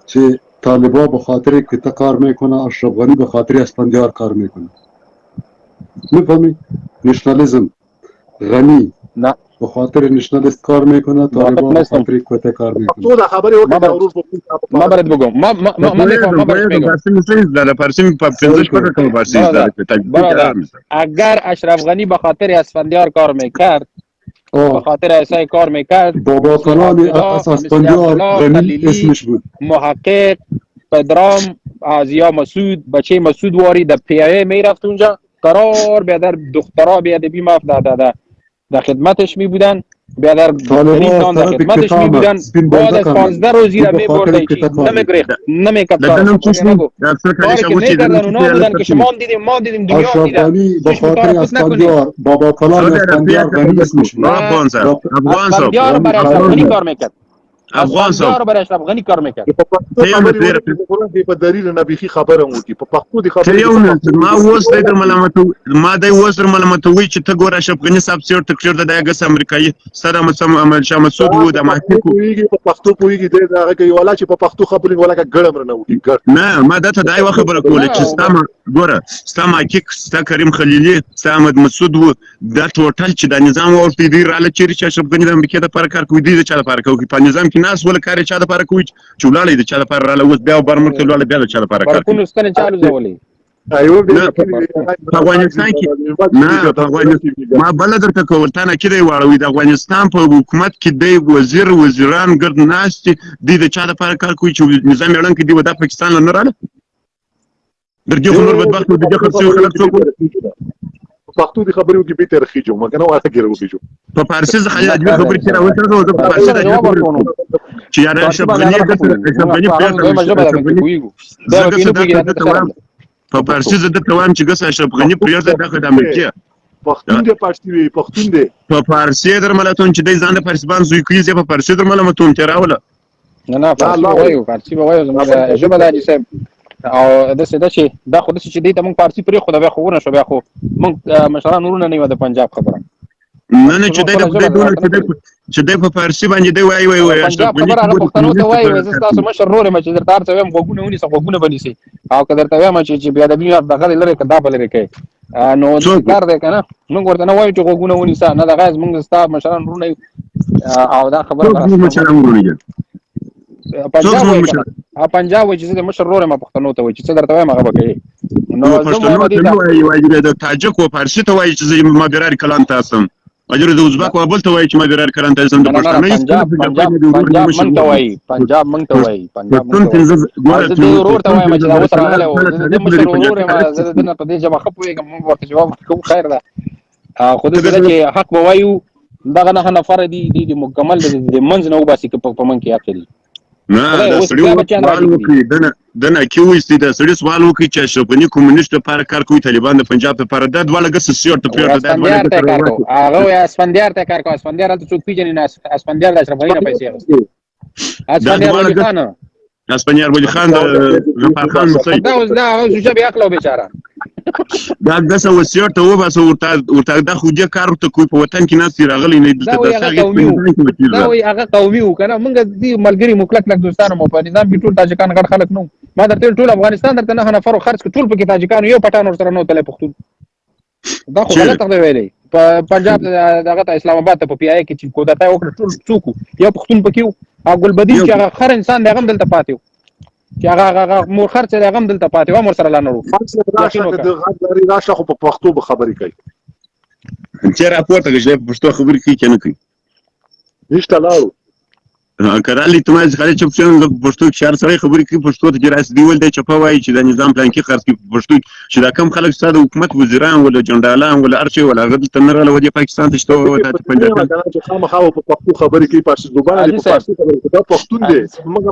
که طالبا به خاطر کتا کار میکنه اشرف غنی به خاطر اسفندیار کار میکنه میفهمی نشنالیزم غنی نه به خاطر نشنالیست کار میکنه طالبا به خاطر کتا کار میکنه تو دا خبره وکړه ما برات بگم ما برات بگم در پرسیم په پنځش پر کوم پرسیم اگر اشرف غنی به خاطر اسفندیار کار میکرد به خاطر ایسای کار میکرد بابا کلام اسفندیار غنی اسمش بود محقق پدرام آزیا مسعود بچه مسعود واری در پی ای میرفت اونجا قرار بیا در دخترا بیا در بیماف در خدمتش می بودن بیا در بریتان در خدمتش می بودن بعد از 15 روزی را می بردن نمیگریخت نمیکرد کاری که نکردن اونا بودن که شما هم دیدیم دنیا هم دیدن به خاطر اسفندیار بابا کلام اسفندیار غنی اسمش بود اسفندیار برای اشرف غنی کار میکرد افغان صاحب برای اشرف غنی کار میکرد په دلیل نه بيخي خبره وکي په پښتو دي خبره یو ما اوس د ملامت ما د اوس ملامت وی چې ته ګور اشرف غنی صاحب سیر تکریر د دغه امریکایي سره عمل شاه مسعود وو د محقق په پښتو پویږي دغه کوي ولا چې په پښتو خبرې ولا ګړم رنه وکي نه ما دا ته دا یو خبره کوله چې ستا محقق ستا کریم خلیلی ستا احمد مسعود وو دا ټوټل چې د نظام ورته دی رااله چې اشرف غنی د امریکا د پر کار کوي د چا لپاره کوي په نظام کې ناس ول کار چا لپاره کوي چې ولاړې د چا لپاره رااله اوس بیا برمرته ولاړې بیا د چا لپاره کار کوي ستنه چالو زولې افغانستان کې نه ما بل درته کولتانه کې دی واړوي د افغانستان په حکومت کې دی وزیران ګرد ناست دي د چا لپاره کار کوي چې نظام اعلان کړي دی د پاکستان نه رااله درجه نور بدبخت د دغه خلک څوک پښتو دي خبرې وکي به ترخی جو مګنه واته ګرو کیجو په فارسی ځخه د خبرې کې راوځو د فارسی د جواب ورکونو چې یاره اشرف غنی په فارسی زده کوم چې ګس اشرف غنی پریږده د امریکا پښتون دي پښتون دي په فارسی درملتون چې د ځان د فارسیبان زوی کوي په فارسی درملتون تراوله نه فارسی وایو زموږ ژبه د حاجی صاحب او د څه د چې دا خو د څه چې دی ته مونږ فارسی پرې خو دا بیا خو نه شو بیا خو مونږ مشران نورونه نه و د پنجاب خبره نه چې د په فارسی باندې دی وای پنجاب خبره هغه پښتنو ته وای زه تاسو مشر رول ما چې درته ارته ویم غوګونه ونی سه غوګونه بنیسي او که درته ویم چې بیا د بیا دغه لري کدا بل لري کوي نو کار دی کنه موږ ورته نه وای چې غوګونه ونی سه نه دغه موږ ستاسو مشران رول او دا خبره مشران رول پنجاب وای چې د مشر رول ما پښتنو ته وای چې درته وایم هغه بګي نو پښتنو ته وای د تاجک او فارسی ته وای چې ما برار کلام تاسو اجر د ازبک او بل ته وایي چې ما بیرار کران ته سم د پنجاب من کوي پنجاب من کوي د ورور ته وایم چې دا اوس راغلی و د مشر ورور ما زه د نه په دې جواب خپويږم مونږ ورته جواب کوم خیر ده خو د دې چې حق وایو دغه نه نفر دي مکمل د منځ نه وباسي په من کې اخلي نه دا سړی سوال وکړي دنه کیو استي دا سړی سوال وکړي چې اشرف غني کمونیست لپاره کار کوي طالبان د پنجاب لپاره دا دواړه ګس سیور ته پیړ دا دواړه هغه یا اسفندیار ته کار کوي اسفندیار ته څوک پیژني نه اسفندیار د اشرف غني نه پیسې اخلي اسفندیار ولی خان د غفار خان مصری دا اوس دا شو بیا اخلو بیچاره دا دسه وسیور ته وباسه ورته د خوجه کار ته کوي په وطن کې ناس راغلي نه دا وی هغه قومي وکنه موږ دي ملګری مکلک لک دوستانو مو په نظام کې ټول تاجکان غړ خلک نو ما درته ټول افغانستان درته نه نفر خرج ټول په کې تاجکان یو پټان ور سره نو تل پختون دا خو غلط دی ویلي په پنجاب دغه اسلام آباد ته په پی آی کې چې کودتا وکړه ټول څوک یو پختون پکې او ګلبدین چې هغه خر انسان دغه دلته پاتیو چې هغه مور خرڅ دغه دلته پاتیو مور سره لانړو راشه خو په پښتو به خبرې کوي چې راپورته کې په پښتو خبرې کوي کنه کوي نشته لاړو کرالی تماز خالي چې په پښتو کې شهر سره خبرې کوي پښتو ته راس دیول د چپا وایي چې د نظام پلان کې خرڅ کې پښتو چې دا کم خلک ستاسو حکومت وزیران ولا جنرالان ولا ارچي ولا غد تنره له ودی پاکستان ته شته د پنجاب چې خامخا په پښتو خبرې کوي پاسه دوباره د پښتون دي موږ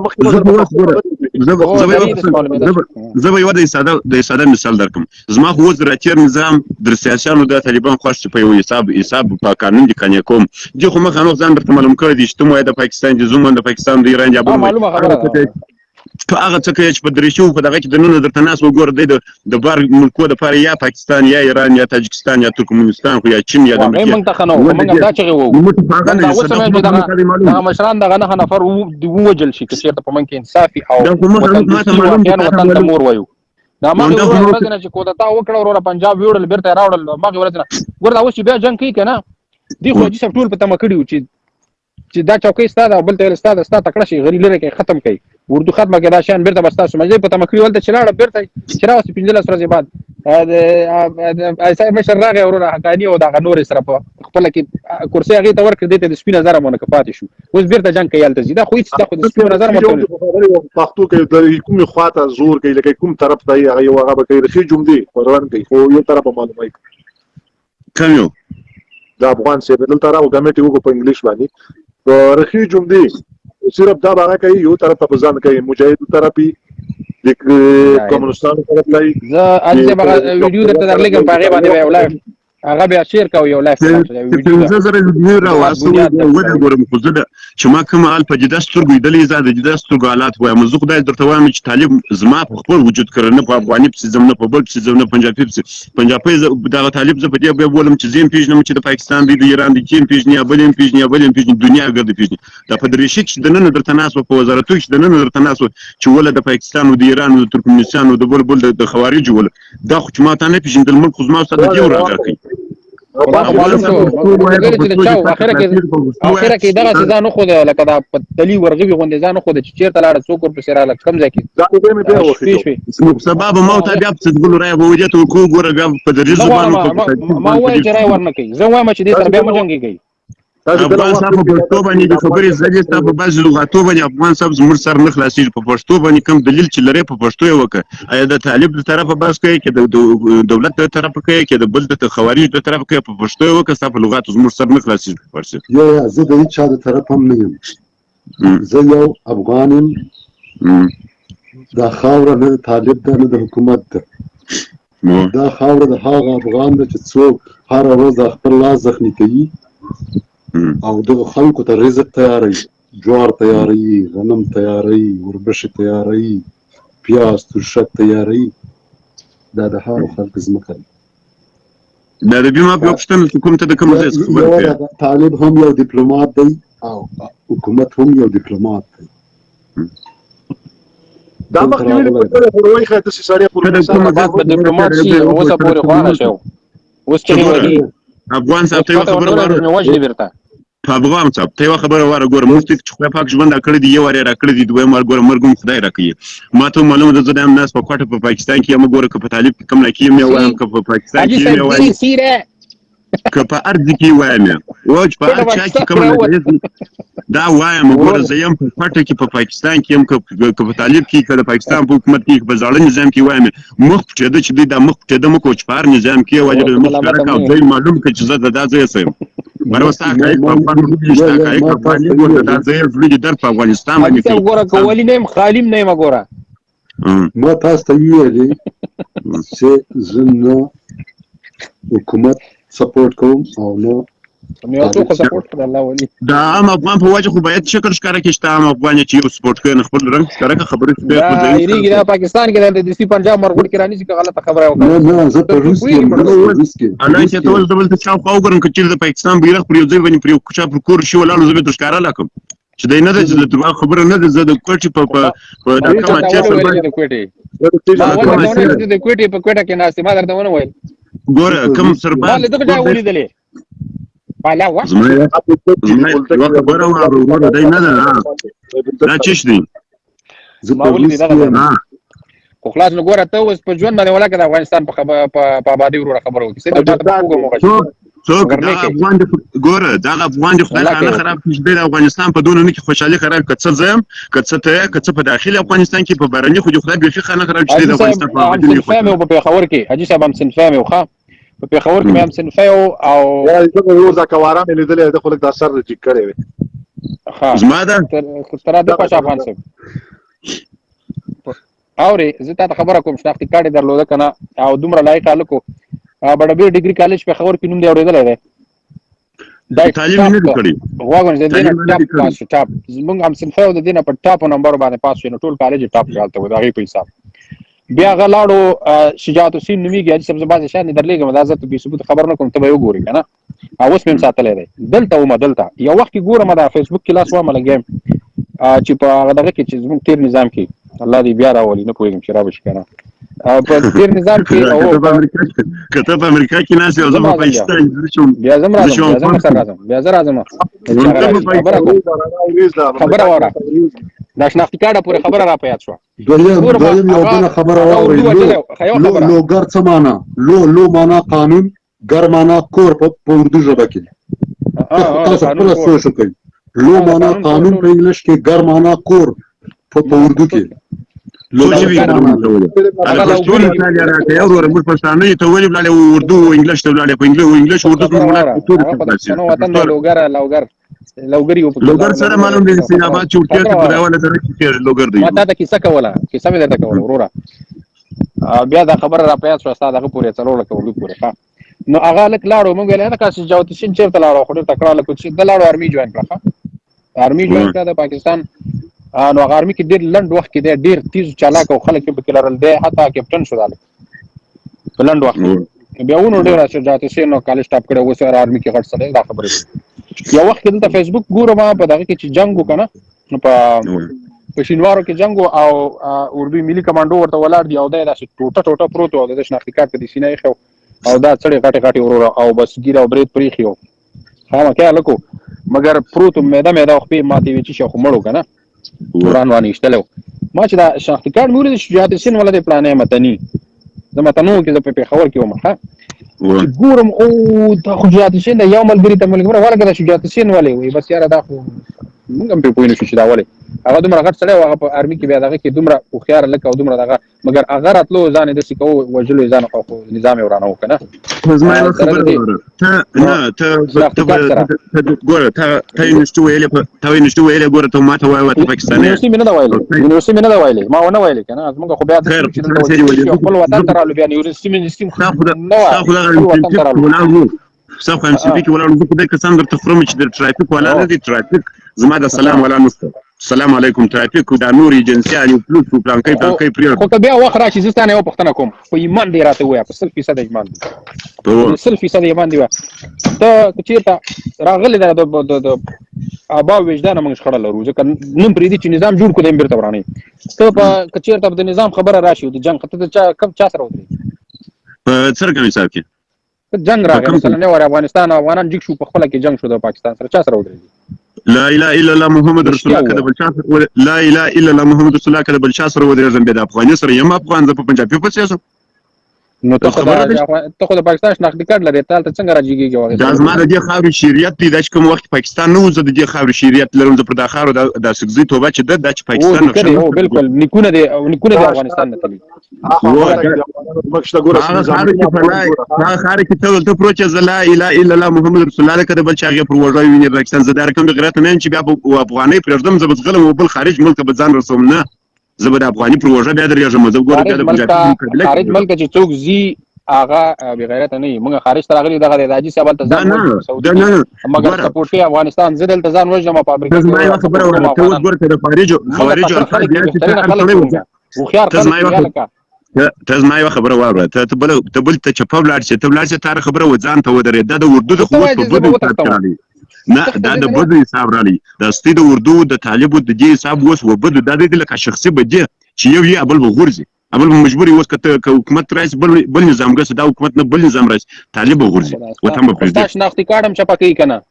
زه به یو د ساده مثال درکم زما خو وزیر اچیر نظام در سیاسيانو د طالبان خوښ په یو حساب په قانون دي کنه کوم دي خو مخ انو ځان درته معلوم کړی دي چې مو د پاکستان زمون د پاکستان د ایران جابو معلومه خبره که هغه څه کوي چې په درېشو په دغه کې د نن درته ناس وګور د بار ملکو د پاره یا پاکستان یا ایران یا تاجکستان یا ترکمنستان خو یا چین یا د امریکا موږ ته خنو موږ دا چې وو دا مشران دغه نه نفر ووجل شي چې په من کې انصافي او وطن ته مور وایو دا ما ورځ نه چې کودتا وکړه ورو پنجاب ویوړل بیرته راوړل ما ورځ نه ګور دا اوس بیا جنگ کوي کنه دی خو چې ټول په تمه کړیو چې دا چوکۍ ستاده بل ته ستاده تکړه شي غری لره کې ختم کړي اردو ختمه کې دا شان بیرته بستا سمجه په تمه کړی ولته چلاړه بیرته چراوس 15 ورځې بعد ایسای مشر راغی ورو حقانی او دا نور سره په خپل کې کرسي هغه ته ورکړ دته د سپین نظر مونږ پاتې شو اوس بیرته جنگ کوي الته زیاده خو هیڅ د سپین نظر مونږ پښتو کې د کومه خواته زور کوي لکه کوم طرف ته هغه یو هغه کوي رخي جملې پروان کوي خو یو طرف معلومه کوي د افغان سره دلته راو کمیټي وګ په انګلیش باندې رخي جملې صرف دا هغه کوي یو طرف ته ځان کوي مجاهد طرفي د کمونستانو طرف لای زه اځه ویډیو درته درلګم په هغه باندې ویولای هغه بیا شیر کوي یو لایف څنګه زره ویډیو راوځو وګورم ګورم خو زه چې ما کوم ال په جدا سترګې دلې زاده جدا سترګې حالات وایم زه خدای درته وایم چې طالب زما په خپل وجود کړنه په افغاني په زمنه په بل په زمنه پنجابي دا طالب زه په دې به ولم چې زم پیژنم چې د پاکستان دی د ایران د چین پیژنې بلیم پیژنې دنیا ګرځي پیژنې دا په درېشي کې د نن درته ناس په وزارتو کې د نن درته ناس چې ول د پاکستان او د ایران او د ترکمنستان او د بل د خوارج ول دا خو چې ما ته نه پیژندل ملک خو زما سره دی راغی اخره کې دغه ځان خو لکه دا تلی ورغوي غونډه ځان خو د چیرته لاړ څوک ور پسې رااله کم ځکه دا دې مې بیا وخت سبب موت بیا په څه ګل راي ووجه ته کو ګورګه په دې زبانو ما وایي چې راي ورنه کوي زه وایم چې دې سره بیا مجنګي کوي افغان صاحب په پښتو باندې د خبرې زړه ته په بعض لغاتو باندې افغان صاحب زموږ سر نه خلاصي په پښتو باندې کوم دلیل چې لري په پښتو یې وکړه ایا د طالب د طرفه بس کوي کې د دولت د طرفه کوي کې د بل د خوارج د طرفه کوي په پښتو یې وکړه صاحب لغات زموږ سر نه خلاصي ورسي یا زه د هیڅ چا د طرف هم نه یم زه یو افغان یم دا خاوره نه طالب ده نه د حکومت ده دا خاوره د هغه افغان ده چې څوک هر ورځ خپل لاس زخمي کوي او د خلکو ته رزق تیاروي جوار تیاروي غنم تیاروي وربشې تیاروي پیاز ترشک تیاروي دا د هغو خلکو ځمکه ده دا د بیمه په پوښتنه کوم ته د کوم ځای څخه خبره کوي طالب هم یو ډیپلوماټ دی او حکومت هم یو ډیپلوماټ دی دا مخکې په وروي خاطر چې سړی په ډیپلوماټ شي اوسه پورې خوانه شو اوس چې وایي افغان صاحب ته خبره واره په افغان صاحب ته خبره واره ګوره مفتي چې خو پاک ژوند کړی دی یو واره را کړی دی دوی مال ګوره مرګ خدای را کوي ما ته معلومه ده زه هم ناس په کوټه په پاکستان کې یم ګوره که په طالب کم نه کیم یو وایم که په پاکستان کې یو وایم که په ارض کې وایم او چې په هر چا کې کوم دا وایم ګوره زه یم په پټه کې په پاکستان کې یم که په طالب کې که د پاکستان په حکومت کې په زاړه نظام کې وایم مخ پټېده چې دوی دا مخ پټېده مه کوو چې په هر نظام کې وجه مخ ښکاره کړه او دوی معلوم کړه چې زه د دا ځایه څه یم بره ستا حقایق په افغان وروڼو شته حقایق په افغاني ګوره دا ځایه زړه دې درد په افغانستان باندې کوي ګوره که ولي نه یم خالي نه یم ګوره ما تاسو ته ویلي چې زه نه حکومت سپورټ کوم او نه یو څوک سپورټ کړه الله ولي د عام افغان په وجه خو باید شکل ښکاره کړي چې ته عام افغان یې چې یو سپورټ کوي نو خپل رنګ ښکاره کړه خبرې دا هېرېږي دا پاکستان کې د دسي پنجاب مرغوټ کې رانیسي که غلطه خبره نه نه زه په روس کې یم الله چې ته ولې ته بلته شاوخوا وګورم که چېرې د پاکستان بیرغ پر یو ځای باندې پر یو چا پر کور شي ولاړ زه به درته ښکاره لا کړم چې دی نه ده چې د دروغ خبره نه ده زه د کوټې په دا کومه د کوټې په کوټه کې ناستې ما درته ونه ویل ګوره کوم سرباز ما دغه ځای ولیدلې بالا وا زما یوه خبره وروره دی نه ده دا چش دی ما ولیدې دغه خو خلاص نو ګوره ته اوس په ژوند باندې ولاکه د افغانستان په ابادۍ وروره خبره وکړي څه د چاته وګورم څوک دغه افغان ګوره دغه افغان دی خدای خانه خراب کړي چې د افغانستان په دونه نه کې خوشحالي خراب کړه څه زه یم که څه ته یې که څه په داخلي افغانستان کې په بهرني خو د خدای بیخي خانه خراب چې د افغانستان په ابادۍ نه خوشحالي په پېښور کې حاجي صاحب هم صنفی مې وخا په پېښور کې مې هم صنفی او یو ځکواره مې لیدلې د خلک دا سر ټیک کړی وي ها زما ده تر د خوش افغان صاحب اورې زه تا ته خبره کوم شناختي کارت یې درلوده که نه او دومره لایق هلک و بډبیر ډګري کالج پېښور کې نوم دی اورېدلی دی دا تعلیم نه دی کړی غواګون د دې نه ټاپ پاس شو ټاپ زمونږ هم صنفی د دې نه په ټاپو نمبرو باندې پاس شو نو ټول کالج ټاپ کې هلته و د هغې په حساب بیا هغه لاړو شجاعت حسین نومېږي حاجي صاحب زه بعضې شیان یې درلېږم دا زه ته بې ثبوته خبر نه کوم ته به یې وګورې که نه اوس مې هم ساتلی دی دلته ومه دلته یو وخت کې ګورم دا فیسبوک کې لاس وامه لګیم چې په هغه دغه کې چې زموږ تېر نظام کې الله دې بیا راولي نه پوهېږم چې رابه شي که نه په تېر نظام کې که ته په امریکا کې ناست یې او زه په پاکستان بیا زه هم سره راځم بیا زه راځم خبره واوره دا شناختي کارډه پورې خبره را په یاد شوه دویم یو بله خبره واورئ لوګر څه معنا لو معنا قانون ګر معنا کور په اردو ژبه کې تاسو خپله سوچ وکړئ لو معنا قانون په انګلیش کې ګر معنا کور په اردو کې لو ژبې هغه پښتو مثال یې راکړی وروره موږ پښتانه یې ته ولې ولاړې اردو انګلیش ته ولاړې په انګلیش اردو لوګر سره معلوم دی چې آباد چورتیا ته په راواله سره کې لوګر دی ما تا ته کیسه کوله کیسه مې درته کوله وروره بیا دا خبره را پیاس شوه ستا دغه پورې څلور لکه اردو پورې نو هغه هلک لاړو موږ ویل نه که شجاعت حسین چېرته لاړو خو ډېر تکړه هلک و چې ده لاړو ارمي جوین کړه ارمي جوین کړه د پاکستان نو هغه ارمي کې ډېر لنډ وخت کې دی ډېر تیز چالاک او خلک یې پکې لرل دی حتی کیپټن شو دا هلک په لنډ وخت کې بیا ونو ډېر شجاعت حسین کالج ټاپ کړی اوس ارمي کې غټ سړی دا خبرې یو وخت کې دلته فیسبوک ګورم په دغه کې چې جنګ و که نه په شینوارو کې جنګ او اردوی ملي کمانډو ورته ولاړ دي او دا یې داسې ټوټه پروت و او د ده شناختي کارت ته دې سینه ایښی او دا څړې غټې وروره او بس ګیره او برید پرې ایښي و خامخا هلک و مګر پروت و میده او خپې ماتې وې چې شي خو مړ و که نه وران وانه ما چې دا شناختي کارت مې ولید شجاعت حسین والا دی پلانی متني زه متنو کې زه په پېښور کې وم ښه ګورم او دا خو شجاعت حسین دی یو ملګري ته ملګري ولکه دا شجاعت حسین ولې وایي بس یاره دا خو موږ هم پرې پوه نه شو چې دا ولې هغه دومره غټ سړی و هغه په ارمي کې بیا دغه کې دومره هوښیار هلک او دومره دغه مګر هغه راتلو ځان یې داسې کوو وژلو یې ځان خو نظام یې ورانه و که نه زما یوه خبره واوره ته ګوره تا یونیورسټي ویلې ګوره ته ما ته وایه ته پاکستانی یونیورسټي مې نه ده ویلې ما ونه ویلې که نه زموږ خو بیا خپل وطن ته رالو بیا یونیورسټي ستا خو ام سی پي کې ولاړو زه خدای قسم درته خورم چې د ټرافیک والا نه دي ټرافیک زما د سلام والا نشته السلام علیکم ټرافیک دا نور ایجنسیان یو پلوس پلانکۍ پرېږده خو که بیا وخت راشي زه ستا نه یوه پوښتنه کوم په ایمان دې راته ووایه په 100% ایمان دی 100% ایمان دی وایه ته که چېرته راغلی ده د آبا او وجدانه موږ شخړه لرو ځکه نن پرېږدي چې نظام جوړ کړو دی هم بېرته ورانوي ته که چېرته د نظام خبره راشي د جنګ ته چا سره ودرېږي په څرنګه حساب کې جنگ راغی مثلا نه وره افغانستان او افغانان جګ شو په خپل کې جنگ شو د پاکستان سره چا سره ودرېږي لا اله الا الله محمد رسول الله کده بل چا سره لا اله الا الله محمد رسول الله کده بل چا سره ودرېږم به د افغاني سره یم افغان زه په پنجابي په سیاسو نو ته خو د پاکستان شناختی کارت لرې ته هلته څنګه راجګېږې واغې دا زما د دې خاورې شریعت دی دا چې کوم وخت پاکستان نه و زه د دې خاورې شریعت لرم زه پر دا خاورو دا سګزۍ توبه چې ده دا چې پاکستان نقشه بالکل نیکونه دی افغانستان نه تللي هغه خاورې کې ته دلته پروت چې زه لا اله الا الله محمد رسول الله لکه د بل چې هغې پر وږی ویني پاکستان زه دا رقم د غیرت نه یم چې بیا افغانۍ پرېږدم زه به ځغلم او بل خارج ملک به ځان رسوم نه زه به د افغاني پر وږه بیا درېږم زه ګورم بیا د پنجابي خارج ملک چې څوک ځي هغه بې غیرته نه وي موږ خارج ته راغلي دغه د حاجي صاحب هلته ځان مګر سپورټ کوي افغانستان زه دلته ځان وژنم په امریکا ته زما یوه خبره وره ته اوس ګوره که د خوارجو الفاظ بیا چې ته هر سړی ته زما یوه خبره واوره ته بل ته چپه ولاړ شې ته ولاړ شې تا هره خبره ځان ته ودرېد دا د اردو د خو اوس په بدو حساب کې راغلی نه دا د بدو حساب راغلی دا ستې د اردو د طالبو د دې حساب اوس و بدو دا دی لکه شخصي بدي چې یو یې بل به غورځي بل به مجبور اوس که حکومت راشي بل نظام راشي دا حکومت نه بل نظام راشي طالب به غورځي وطن به پرېږدي ستا شناختي کارت هم چپه کوي که نه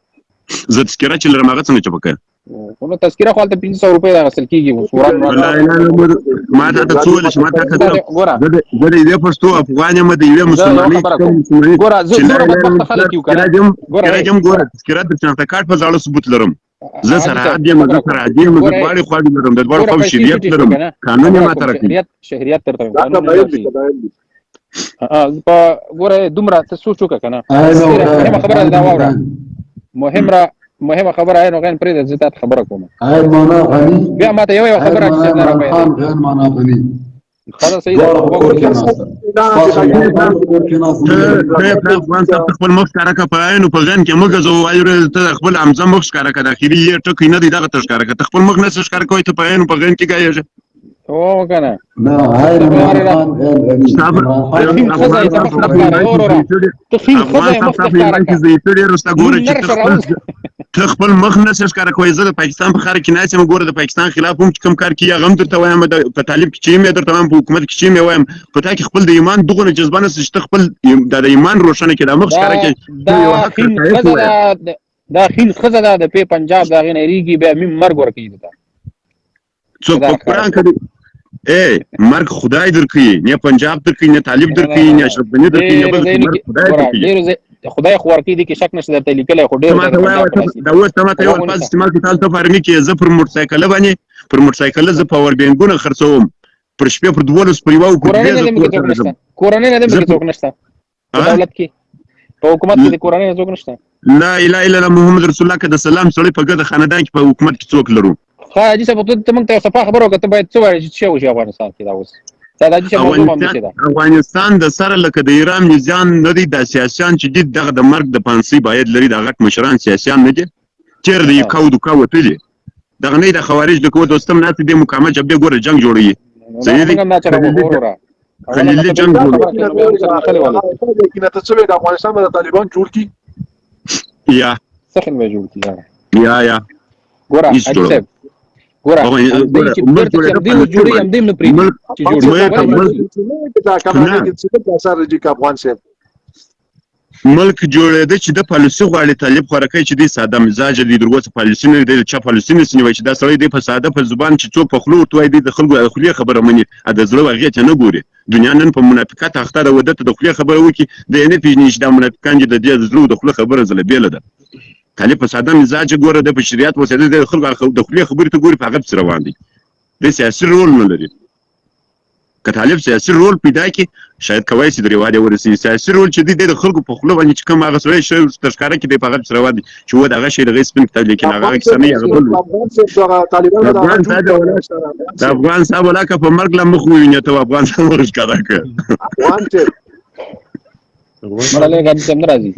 زه تذکره چې لرم هغه څنګه چپه کوي نو تذکره خو هلته 500 روپۍ اخیستل کېږي ما تا ته څه ویل چې ما تا ته زه د یوې پښتو افغان یم د یوې مسلمانۍ ګوره تذکره د شناخته کارت په زاړه ثبوت لرم زه سرحد یم زه سرحد یم زه دواړې خواږې لرم د دواړو خواو شریعت لرم قانون یې ماته راکوي شهریت درته ګوره دومره ته سوچ وکړه که نه مهمه خبره دا واوره مهمه خبره نو غن پرې د زیات خبره کوم معنا غني بیا ماته یو خبره چې نه راوي غیر معنا غني خلاص صحیح ده ته افغان صاحب خپل مخ کار کا پاین په غن کې موږ زو وایو ته خپل امزه مخ کار کا داخلي یې ټکی نه دی دغه تشکار کا خپل مخ نه تشکار کوي ته پاین په غن کې گایې او کنه نه هاي ته خپل مخ نه ښکاره کوي زه د پاکستان په خاره کې ناست یم ګوره د پاکستان خلاف هم چې کوم کار کوي هغه هم درته وایم په طالب کې چې یم درته وایم په حکومت کې چې یم وایم په تا کې خپل د ایمان دغونه جذبه نشته چې ته خپل د ایمان روښانه کړې دا مخ ښکاره کړې دا خین ښځه ده د پنجاب د هغې نه هېرېږي بیا میم مرګ ورکوي ته څوک په قرآن کې مرګ خدای درکوي نه پنجاب درکوي نه طالب درکوي نه اشرف غني درکوي نه بل مرګ خدای درکوي خدای خو ورکوي دي کې شک نشته درته لیکلی خو ډېر دا اوس ته ماته یو الفاظ استعمال کړي تاسو ته فارمي کې زه پر موټرسایکل باندې زه پاور بینکونه خرڅوم پر شپې پر 12 پر یو کورنۍ نه دې څوک نشته په دولت کې په حکومت کې د کورنۍ نه څوک نشته لا اله الا الله محمد رسول الله که د سلام سړی په ګډه خاندان کې په حکومت کې څوک لرو ها حاجي صاحب ته موږ ته صفه خبرو کته باید څه وایي چې څه وشي افغانستان کې دا اوس افغانستان د سره لکه د ایران نظام نه دی د سیاسيان چې دي دغه د مرګ د پانسي باید لري د غټ مشران سیاسيان نه دي چیر دی کاو ته دي دغه نه د خوارج د کو دوستم نه دي مقامه جب ګوره جنگ جوړي صحیح دي خلیل جنگ جوړي کینه ته څه د افغانستان د طالبان جوړ کی یا څه به جوړ کی یا ګوره حاجي صاحب ګوره جوړي هم دیم نه پری چې جوړي دا کومه چې اثر دي افغان صاحب ملک جوړېده چې د پالیسي غواړي طالب خوراکي چې دی ساده مزاج دی دروازه پالیسي نه دی چې پالیسي نه سنوي چې دا سړی دی په ساده په زبان چې څوک په خلو توای دی د خلکو خلیه خبره مني د زړه واغې ته نه ګوري دنیا نن په منافقت اخته د ودته د خلیه خبره وکي د نه پیژنې چې د منافقان د دې زړه د خلیه خبره زله بیل ده طالب په ساده مزاج ګوره د بشریات وسیله د خلکو د خلیه خبره ته ګوري په هغه څه روان دي د سیاسي رول نه لري که طالب سیاسي رول پیدا کړي شاید کوای شي د ریواده ورسي سیاسي رول چې د خلکو په خپل باندې چې کوم هغه سره شي تشکاره کې د پاغت سره ودی چې و دغه شی د غیس په کتاب لیکن هغه کیسه نه هغه بل د افغان صاحب ولاکه په مرګ لمخ ویني ته افغان صاحب ورښکاره کړ مړاله غاډي څنګه راځي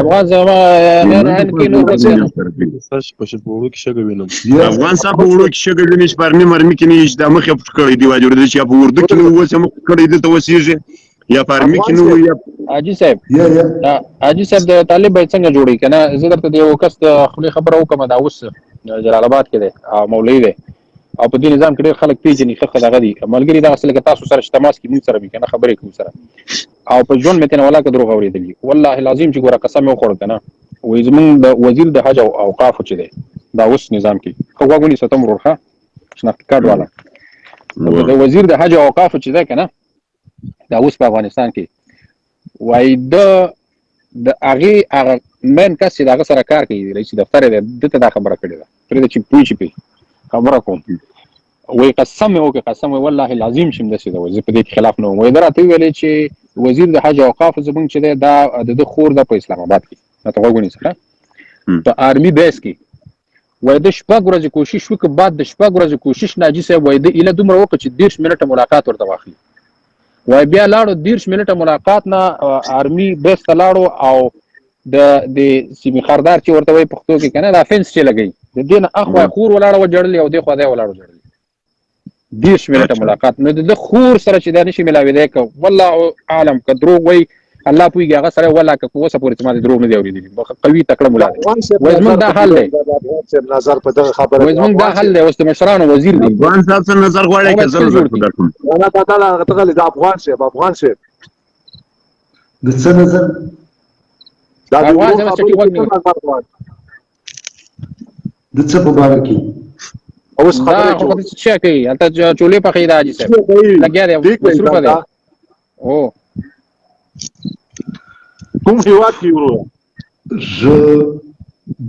افغان زما غیر کې نو سرچ په شپورو کې شګه وینم افغان صاحب ورو کې شګه ویني شپارني مرمي کې نه د مخ په کړی دی واجور دي چې په ورده کې نو وسه مخ کړی دی ته وسیږي یا فارمي کې نو یا حاجي صاحب د طالب باید څنګه جوړي کنه زه درته یو کس خپل خبره وکم دا اوس جلال آباد کې دی مولوی دی او په دې نظام کې ډېر خلک پیژني ښه دغه دي ملګري دغه څه لکه تاسو سره تماس کې موږ سره وي کنه خبرې کوو سره او په ژوند مې ته نه ولاکه دروغ اورېدلي والله العظیم چې ګوره قسم یې وخوړ کنه وایي زمونږ د وزیر د حج او اوقافو چې دی دا اوس نظام کې ښه غوږ ونیسه ته ورور ښه شناختي کارت والا د وزیر د حج او اوقافو چې دی کنه دا اوس په افغانستان کې وایي د هغه مین کس چې د هغه سره کار کوي رئیس دفتر دی ده ته دا خبره کړې ده پرېږده چې پوه شي پرې خبره کوم وایي قسم مې وکړې قسم وایي والله العظیم چې همداسې ده وایي زه په دې کې خلاف نه وم وایي ده راته وویلې چې وزیر د حج او اوقافو زموږ چې دی دا د ده خور ده په اسلام آباد کې راته غوږ ونیسه په آرمي بیس کې وایي ده 6 ورځې کوشش وکړه بعد د 6 ورځې کوشش ناجي صاحب وایي ده ایله دومره وکړه چې 30 منټه ملاقات ورته واخلي وایي بیا لاړو 30 منټه ملاقات نه آرمي بیس ته لاړو او د سیمې خاردار چې ورته وایي پښتو کې که نه دا فنس چې لګوي د دې نه اخوا خور ولاړه وجړلې او دې خوا دی ولاړ وجړلې 30 منټه ملاقات نو د خور سره چې دا نشي ملاوېدی که والله اعلم که دروغ وایي الله پوهېږي هغه سره والله که اوسه پورې چې ما د دروغ نه دي اورېدلي قوي تکړه ملا دی وایي زموږ دا حل دی نظر په دغه خبره وایي زموږ دا حل دی اوس د مشرانو وزیر دی افغان صاحب څه نظر غواړئ که زه نظر په درکړم نه دا تغلی د افغان صاحب د څه نظر دا افغان صاحب چې وګورئ د څه په باره کې اوس دا خو په څه کوي هلته چولې پخې ده حاجي صاحب لګیا دی مصروفه دی او کوم هیواد کې ورو زه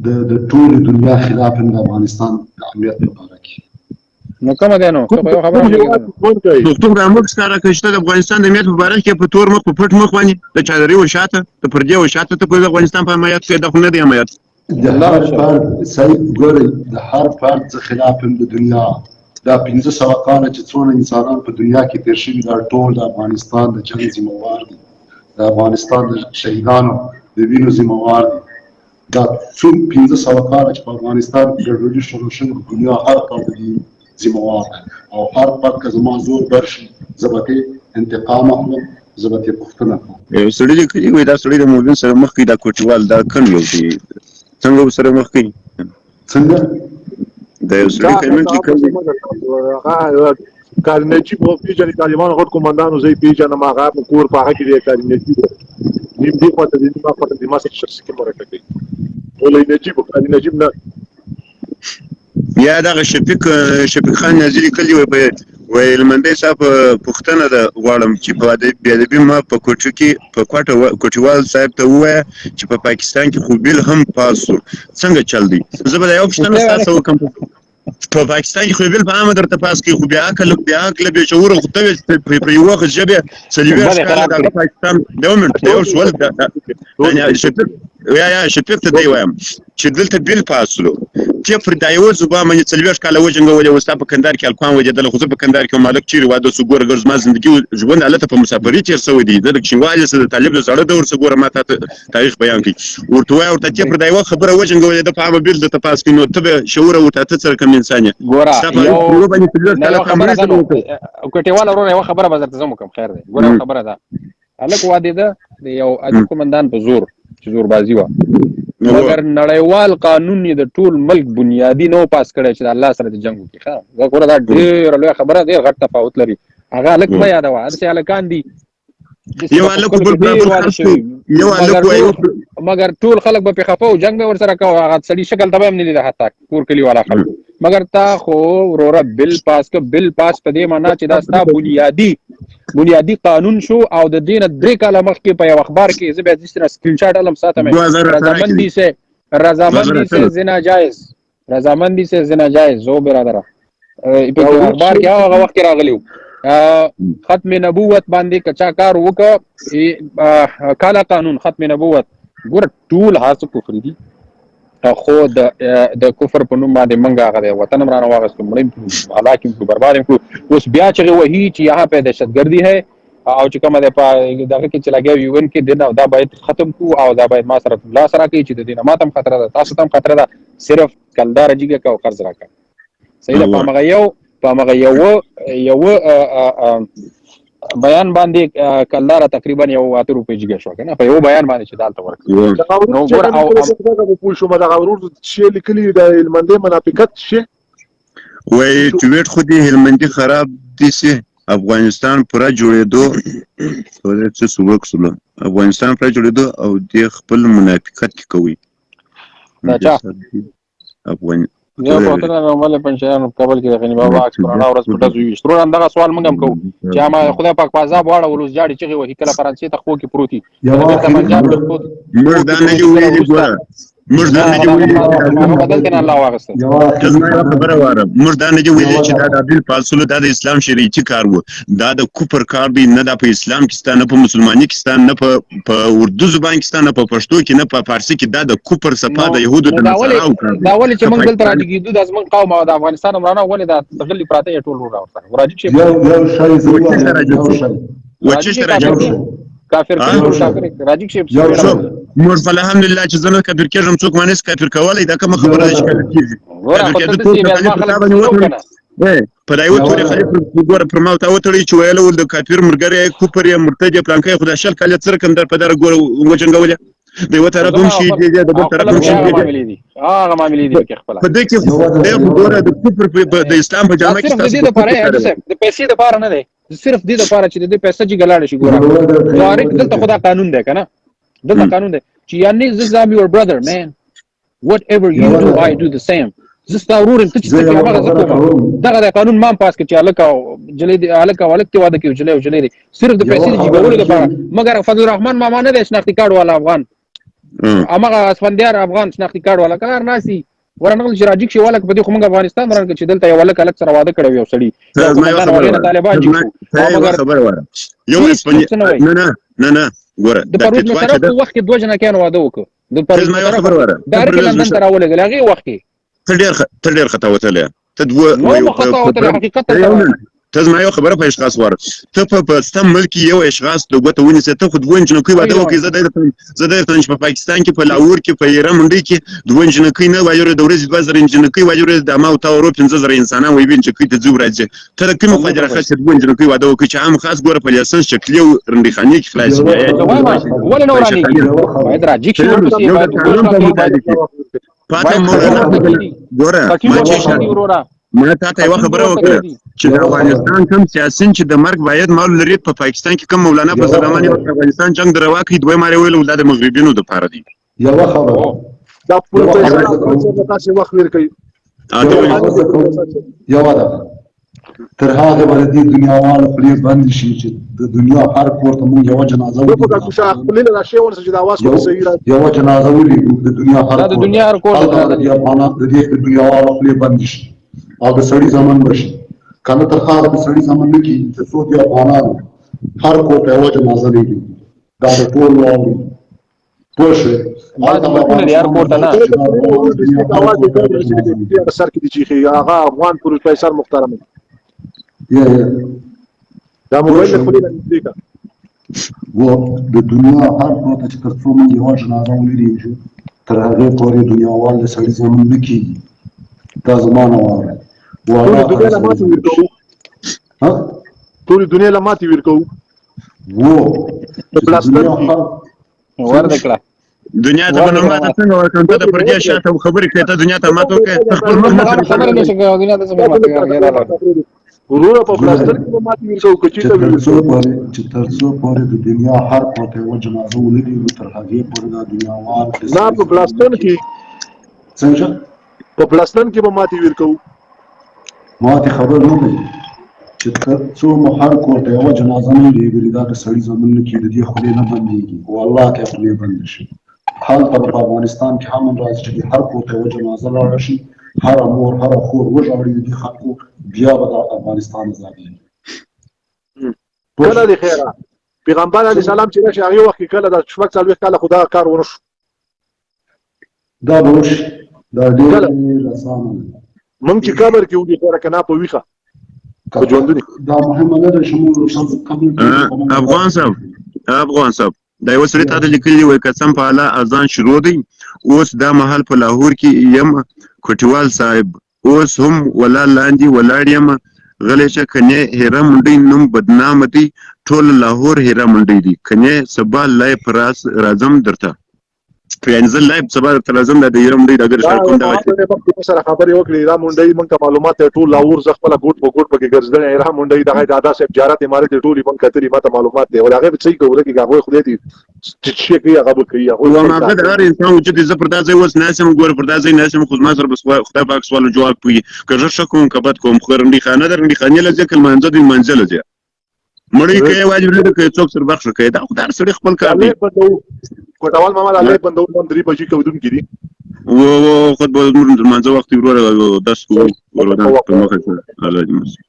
د ټولې دنیا خلاف د افغانستان د امنیت لپاره کې نو کومه دی نو ته په یو خبره کوي دکتور رحمت ښکاره کړه چې د افغانستان د امنیت په باره کې په تور مخ په پټ مخ باندې د چادري و شاته د پردې و شاته ته د افغانستان په حمایت کې دا خو نه دی حمایت د هر فرد صحیح ګورئ د هر فرد څخه خلاف د دنیا دا 1500 کاله چې څونه انسانان په دنیا کې تیر شوي دا ټول د افغانستان د جنګ ذمہوار دي د افغانستان د شهیدانو د وینو ذمہوار دي دا څوم 1500 کاله چې په افغانستان کې ګډوډي شروع شوه د دنیا هر فرد دي ذمہوار او هر فرد که زما زور برشي زه به انتقام اخلم زه به پوښتنه کوم یو سړي لیکلي وایي دا سړی د موبین سره مخ کې دا کوټوال دا کم یو دی څنګه سره مخ کوي څنګه د یو سړي کلمنټ لیکل کاري نجیب خو پیژنې طالبانو غټ کمانډانو زه یې پیژنم هغه په کور په هغه کې دی کاري نجیب نیم دې خواته دی ما خواته دی ما سره شخصي کې مرکه کوي ولې نجیب کاري نجیب نه یا دغه شفیق خان نازلي کلي وایي هلمندی صاحب پوښتنه ده غواړم چې په بېادبي ما په کوټو کې په کوټیوال صاحب ته ووایه چې په پاکستان کې خو بیل هم پاس شو څنګه چل دی زه به دا یو پوښتنه ستاسو وکړم په پاکستان کې خو بیل په عامه درته پاس کوي خو بیا عقل بې شعوره خو ته په یوه وخت ژبې څلوېښت کاله دغه پاکستان یو منټ یو سوال یا شفیق ته دی وایم چې دلته بیل پاس شلو چې پر دا یو زبا باندې 40 کاله وجنګولې وستا په کندهار کې الکوان وجدل خو په کندهار کې مالک چیرې واده سو ګور ګرځ ما زندگی ژوند حالت په مسافرۍ تیر سوی دی د کښینوالې سره طالب زړه دور سره ګوره ما ته تاریخ بیان کړي ورته وای ورته چې پر دا یو خبره وجنګولې د په بیل د تپاس کې نو ته شعور ورته ته سره کوم انسان ګوره یو خبره ده کوټیوال ورونه یو خبره به درته زمو کوم خیر دی ګوره خبره ده الک واده ده د یو اجو کومندان په زور چې زور بازی و مگر نړیوال قانون یې د ټول ملک بنیادی نو پاس کړی چې د الله سره د جنګ وکړي ښه دا ګوره دا ډېره لویه خبره ډېر غټ تفاوت لري هغه هلک مه یادوه هسې هلکان دي مګر ټول خلک به پې خفه و جنګ به ورسره کوه هغه سړي شکل ته به هم نه لیده حتی کور کلي والا خلک مګر تا خو وروره بل پاس که بل پاس په دې معنا چې دا ستا بنیادی قانون شو او د دې نه 3 کاله مخکې په یو اخبار کې زه بیا دې سره سکرین شاټ علم ساتم رضامندی سے زنا جائز زو برادره په اخبار کې هغه وخت راغلی ختم نبوت باندې کچا کار وکړه کالا قانون ختم نبوت ګوره ټول هڅه کفر دي خو د کفر په نوم باندې منګه هغه د وطن مرانه واغستو مړی حالانکه کو برباد کړو اوس بیا چې وਹੀ چې یہاں پہ دهشتګردی ہے او چې کومه د دغه کې چې لګي یو ان کې دا باید ختم کو او دا باید ما سره الله سره کوي چې د دینه ماتم خطر ده تاسو تم خطر ده صرف کلدار جګه کا قرض راکا صحیح ده پامغه یو بیان باندې کلدار تقریبا یو 8 روپے جګه شو کنه په یو بیان باندې چې دالته ورکړي نو ګور او په شو مده غورور شي لیکلي د هلمندي منافقت شي وای ټویټ خو دې هلمندي خراب دي سي افغانستان پورا جوړېدو ولې څه سوک سره افغانستان پورا جوړېدو او د خپل منافقت کوي دا چا یو پوښتنه نومله پنځه کابل کې د غنی بابا عکس پرانا ورځ په داسې وي سترو اندغه سوال مونږ هم کوو چې ما خدای پاک په عذاب واړه ولوس جاړي چې وهي کله فرانسې ته خو کې پروتي موږ دا نه دی ویلي ګوره موږ دا نه دی ویلي بدل کنه الله واغسته خبره واره موږ دا نه دی ویلي چې دا د عبدل فاصله د اسلام شریعتي کار وو دا د کوپر کار دی نه د په اسلام کې ستانه په مسلمانۍ کې ستانه نه په اردو زبان کې ستانه په پښتو کې نه په فارسي کې دا د کوپر صفه د يهودو د نصاراو کار دا ولې چې موږ دلته راځي کېدو د ازمن قوم او د افغانستان عمرانه ولې دا تغلي پراته ټول راوړل راځي چې کافر راځي چې موږ الحمدلله چې زنه کافر کېږم څوک مانس کافر کولای دا کوم خبره ده چې کېږي په دایو تورې خلیف ګوره پر ما ته وتړي چې ویلو د کافر مرګري کوپر یا مرتد پلانکې خدای شل کله څرکم در په در ګوره وجنګولې د یو طرف هم شي دی د بل طرف هم شي دی هغه معاملې دي کې خپل په دې کې د ګوره د کوپر د اسلام په جامه کې تاسو د پیسې د پاره نه دی صرف دې لپاره چې د پیسې چې ګلاړ شي ګوره طارق دلته خدا قانون دی کنه دلته قانون دی چې یعنی زم یور برادر مان whatever you do I do the same زستا ورور ته چې هغه دغه قانون ما پاس کې چې الکا جلې الکا ولکته واده کې جلې صرف د پیسې چې ګورل لپاره مګر فضل الرحمن ماما نه د شناختی کارت والا افغان امغه اسفندیار افغان شناختی کارت والا کار ناسي ورنغل چې راځي چې ولک په دې خو موږ افغانستان درنګ چې دلته یو ولک الک سره واده کړو یو سړی طالبان چې مګر خبر وره یو اسپانیا نه ګوره د پروت نو سره په وخت کې دوه جنا کېن واده وکړو د پروت خبر وره ډایرکټ لندن ته راولګل هغه وخت کې تر ډیر خطا وتلې ته ته زما یو خبره په اشخاص وره ته په ستم ملک یو اشخاص د غوته ونی ته خو دوه جنو کوي واده وکړي زده په پاکستان کې په لاهور کې په ایران منډي کې دوه جنو کوي نه وایره د ورځې 2000 جنو کوي وایره د ما او تا اورو 15000 انسانان وي بین چې کوي ته زو راځي تر کومه فاجره خاصه دوه جنو کوي واده وکړي چې عام خاص ګوره په لیسنس شکلی او رندخاني کې خلاص ولا نوراني باید راځي چې پاتې ګوره ما ته یو خبره وکړه چې د افغانستان کوم سیاسيون چې د مرګ باید مال لري په پاکستان کې کوم مولانا په زمانه د افغانستان جنگ دروا کوي دوی ماره ویل ولادت مغربینو د پاره دي یو خبره دا پوره تاسو وخت ورکړي یو دا تر هغه باندې دنیا والا خپل باندې شي چې د دنیا هر کور ته مونږ یو جنازه وکړو دا چې خپل لا شی ورسې د आवाज کو صحیح را یو جنازه ولې د دنیا هر د دنیا هر کور ته د افغانان د دې دنیا والا خپل باندې شي او د سړی زمون بشي کنه تر هغه د سړی زمون نه کی چې څو دي افغانان هر کور ته یو جنازه لري دا ټول واوري پوښه ما د مکونه یار کور ته نه سر کې دي چې هغه افغان پروفیسور محترم یا دا موبایل خپل دې کا و د دنیا هر کور ته چې تر څو مونږ یو جنازه ولري تر هغه پورې دنیا والا سړی زمون نه کی دا زمانه واره ټول دنیا له ماتې ورکو ها ټول دنیا له ماتې ورکو وو پلاستر ورده کړه دنیا ته نو ماته څنګه ورکړم ته پر دې شاته خبرې کوي ته دنیا ته ماته کوي خپل خبره نشي کوي دنیا ته څنګه ماته کوي ورور په پلاستر کې ماتې ورکو چې تر څو پورې د دنیا هر کوته و جنازه ولري تر هغه پورې د دنیا وار نه په پلاستر کې څنګه په پلاستان کې به ماتې ورکو ماته خبر نه دی چې څو مخار کوته یو جنازه نه لري دا د سړی زمون کې د دې خوري نه بنديږي والله کې خپل بند شي حال په افغانستان کې هم راځي چې هر کوته یو جنازه لاړ شي هر امور هر خور وژاړي د خلکو بیا به د افغانستان ازادي کله د خیره پیغمبر علی سلام چې راشه هغه وخت کله د شپږ څلوي کله خدا کار ورش دا بوش دا ډیر اسانه مونږ چې قبر کې ودی خیره کنا په ویخه په ژوندونی دا مهمه نه ده شمول افغان صاحب دا یو سړی ته لیکلی وای قسم په الله اذان شروع دی اوس دا محل په لاهور کې یم کوټیوال صاحب اوس هم ولا لاندې ولاړ یم غلی چې کنه هیره منډي نوم بدنام دی ټول لاهور هیره منډي دي کنه سبا لای پراس راځم درته پرنځل لایب سبا ته لازم ده د یرم دی د اگر شړ کوم دا سره خبرې وکړې را مونډي مونږ ته معلومات ټول لاور ز خپل ګوټ په ګوټ په ګرځدل را مونډي دغه دادا صاحب جارات امارت ټول مونږ کتري ماته معلومات دی ولغه به صحیح کوله کې هغه خو دې چې کې هغه کوي هغه ما ده هر انسان وجود ز پر دازې وس ناسم ګور پر دازې ناسم خو ما سره بس خدای پاک سوال جواب کوي که زه شکوم کبد کوم خورندي خانه درندي خانه لږه کلمه انځ د منزل دی مړی کې واجب نه کوي څوک سر بخښ کوي دا خدای سره خپل کار دی کوټوال ماما الله بندو نن 3 بجې کوم کړي و خود به منځ وخت ورور 10 کو ورور په مخه الله دې